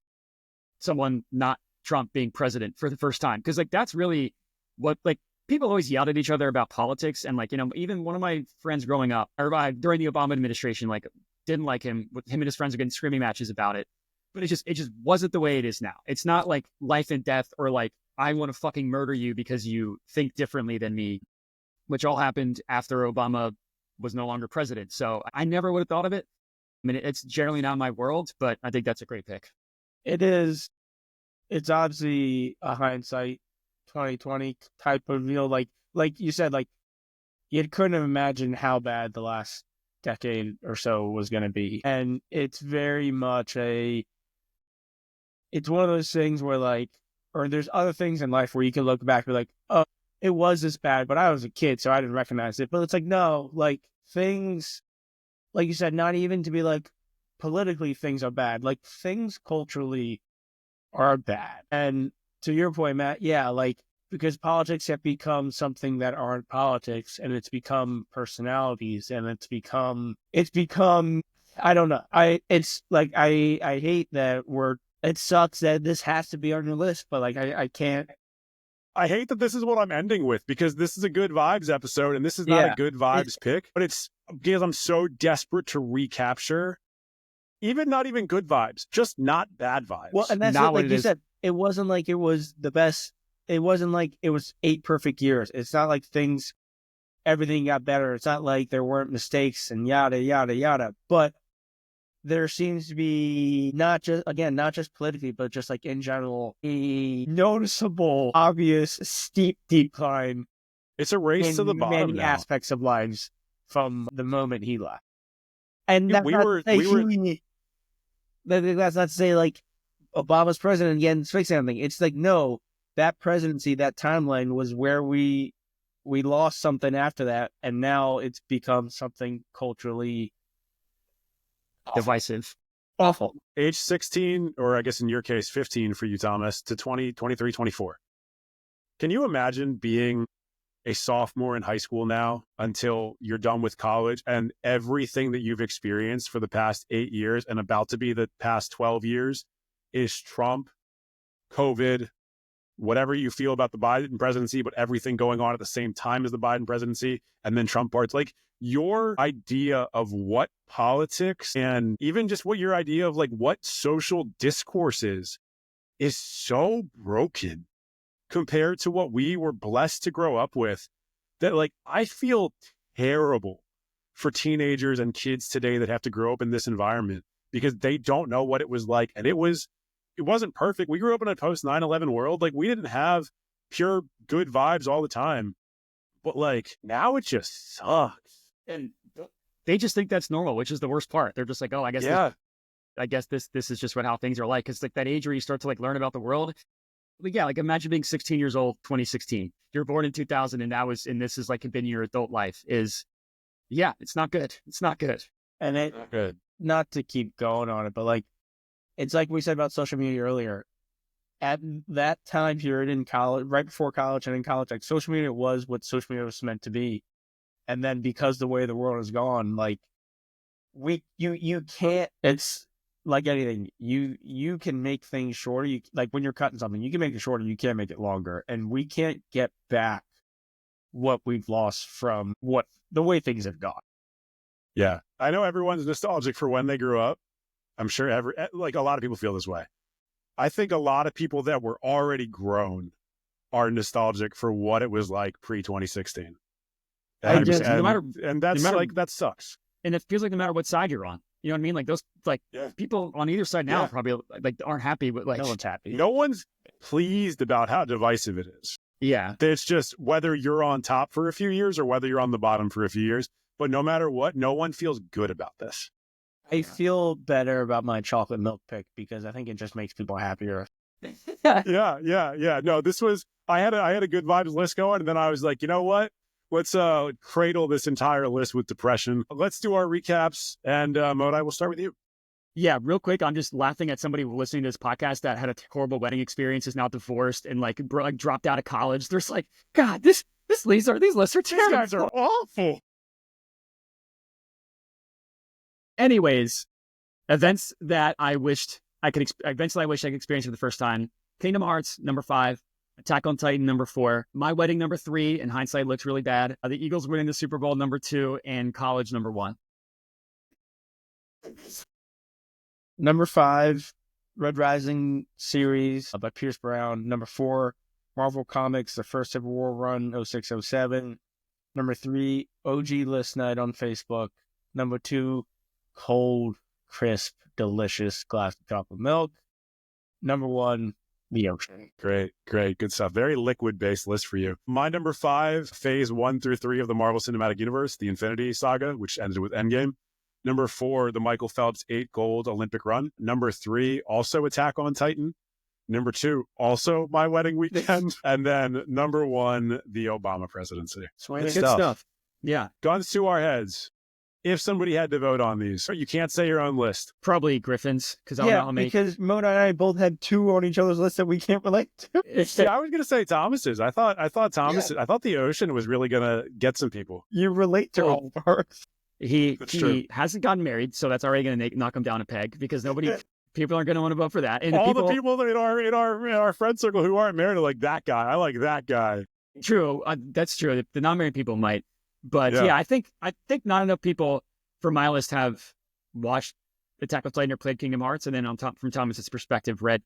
someone not Trump being president for the first time. Cause like, that's really what, like, people always yelled at each other about politics. And like, you know, even one of my friends growing up or during the Obama administration, like didn't like him. Him and his friends were getting screaming matches about it. But it just wasn't the way it is now. It's not like life and death or like, I want to fucking murder you because you think differently than me, which all happened after Obama was no longer president. So I never would have thought of it. I mean, it's generally not my world, but I think that's a great pick. It is. It's obviously a hindsight 2020 type of deal. Like you said, like you couldn't have imagined how bad the last decade or so was going to be. And it's very much it's one of those things where like, or there's other things in life where you can look back and be like, oh, it was this bad, but I was a kid, so I didn't recognize it. But it's like, no, like things, like you said, not even to be like politically things are bad. Like things culturally are bad. And to your point, Matt, yeah, like because politics have become something that aren't politics, and it's become personalities, and it's become I don't know. It's like I hate that it sucks that this has to be on your list, but like I can't. I hate that this is what I'm ending with because this is a good vibes episode and this is not a good vibes pick, but it's because I'm so desperate to recapture not even good vibes, just not bad vibes. Well, and that's Not what, what like it you is. said, it wasn't like it was the best. It wasn't like it was 8 perfect years. It's not like everything got better. It's not like there weren't mistakes and yada, yada, yada. But there seems to be not just politically, but just like in general, a noticeable, obvious, steep decline. It's a race to the bottom many now. aspects of lives from the moment he left. And Dude, that's not to say like Obama's president again fixing anything. It's like, no, that presidency, that timeline was where we lost something after that, and now it's become something culturally Divisive. awful. Age 16, or I guess in your case, 15 for you, Thomas, to 20, 23, 24. Can you imagine being a sophomore in high school now until you're done with college and everything that you've experienced for the past 8 years and about to be the past 12 years is Trump, COVID, whatever you feel about the Biden presidency, but everything going on at the same time as the Biden presidency, and then Trump parts? Like, your idea of what politics and even just what your idea of like what social discourse is so broken compared to what we were blessed to grow up with, that like I feel terrible for teenagers and kids today that have to grow up in this environment because they don't know what it was like. And it wasn't perfect. We grew up in a post 9/11 world. Like, we didn't have pure good vibes all the time, but like now it just sucks. And they just think that's normal, which is the worst part. They're just like, oh, I guess this is just how things are like. It's like that age where you start to like learn about the world. But yeah, like imagine being 16 years old, 2016. You're born in 2000, and this is like been your adult life. It's not good. It's not good. And not to keep going on it, but like it's like we said about social media earlier. At that time period in college, right before college and in college, like social media was what social media was meant to be. And then because the way the world has gone, like you can't, it's like anything, you can make things shorter. You like when you're cutting something, you can make it shorter, you can't make it longer. And we can't get back what we've lost from the way things have gone. Yeah. I know everyone's nostalgic for when they grew up. I'm sure like a lot of people feel this way. I think a lot of people that were already grown are nostalgic for what it was like pre-2016. That sucks. And it feels like no matter what side you're on, you know what I mean? Like those, people on either side now probably like aren't happy, but like no one's happy. No one's pleased about how divisive it is. Yeah. It's just whether you're on top for a few years or whether you're on the bottom for a few years. But no matter what, no one feels good about this. I feel better about my chocolate milk pick because I think it just makes people happier. Yeah. No, I had a good vibes list going, and then I was like, you know what? Let's cradle this entire list with depression. Let's do our recaps, and Modi, we'll start with you. Yeah, real quick, I'm just laughing at somebody listening to this podcast that had a horrible wedding experience, is now divorced, and like dropped out of college. There's like, God, these lists are terrible. These guys are awful. Anyways, events that I wish I could experience for the first time. Kingdom Hearts, number 5. Attack on Titan, number 4. My Wedding, number 3. In hindsight, looks really bad. The Eagles winning the Super Bowl, number 2. And college, number 1. Number 5, Red Rising series by Pierce Brown. Number 4, Marvel Comics, the first Civil War run, 06-07. Number 3, OG List Night on Facebook. Number 2, cold, crisp, delicious glass of chocolate milk. Number 1, the ocean. Great. Good stuff. Very liquid-based list for you. My number 5, phase 1 through 3 of the Marvel Cinematic Universe, the Infinity Saga, which ended with Endgame. Number 4, the Michael Phelps 8 gold Olympic run. Number 3, also Attack on Titan. Number 2, also My Wedding Weekend. And then number 1, the Obama presidency. Good stuff. Yeah. Guns to our heads. If somebody had to vote on these, you can't say your own list. Probably Griffin's, because I don't know how many. Because Mona and I both had 2 on each other's lists that we can't relate to. Yeah, I was gonna say Thomas's. I thought Thomas. Yeah. I thought the ocean was really gonna get some people. You relate to all of ours. That's true. He hasn't gotten married, so that's already going to knock him down a peg because people aren't going to want to vote for that. And all the people in our friend circle who aren't married are like, that guy. I like that guy. True, that's true. The non-married people might, but yeah, I think not enough people from my list have watched Attack on Titan or played Kingdom Hearts, and then from Thomas's perspective, Red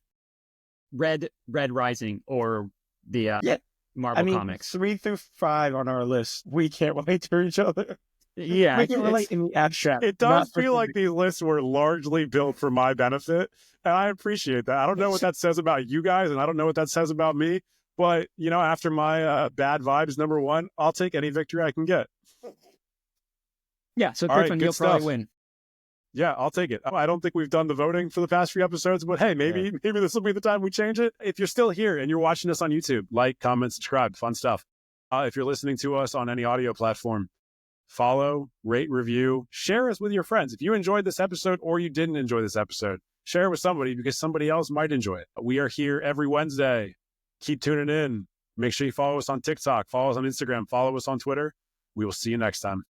Rising or the Marvel comics. 3 through 5 on our list. We can't relate to each other. Yeah, we can relate in the abstract. It does feel like these lists were largely built for my benefit, and I appreciate that. I don't know what that says about you guys, and I don't know what that says about me. But after my bad vibes number 1, I'll take any victory I can get. Yeah, so Griffin, you'll probably win. Yeah, I'll take it. I don't think we've done the voting for the past few episodes, but hey, maybe this will be the time we change it. If you're still here and you're watching us on YouTube, like, comment, subscribe, fun stuff. If you're listening to us on any audio platform, follow, rate, review, share us with your friends. If you enjoyed this episode or you didn't enjoy this episode, share it with somebody because somebody else might enjoy it. We are here every Wednesday. Keep tuning in. Make sure you follow us on TikTok, follow us on Instagram, follow us on Twitter. We will see you next time.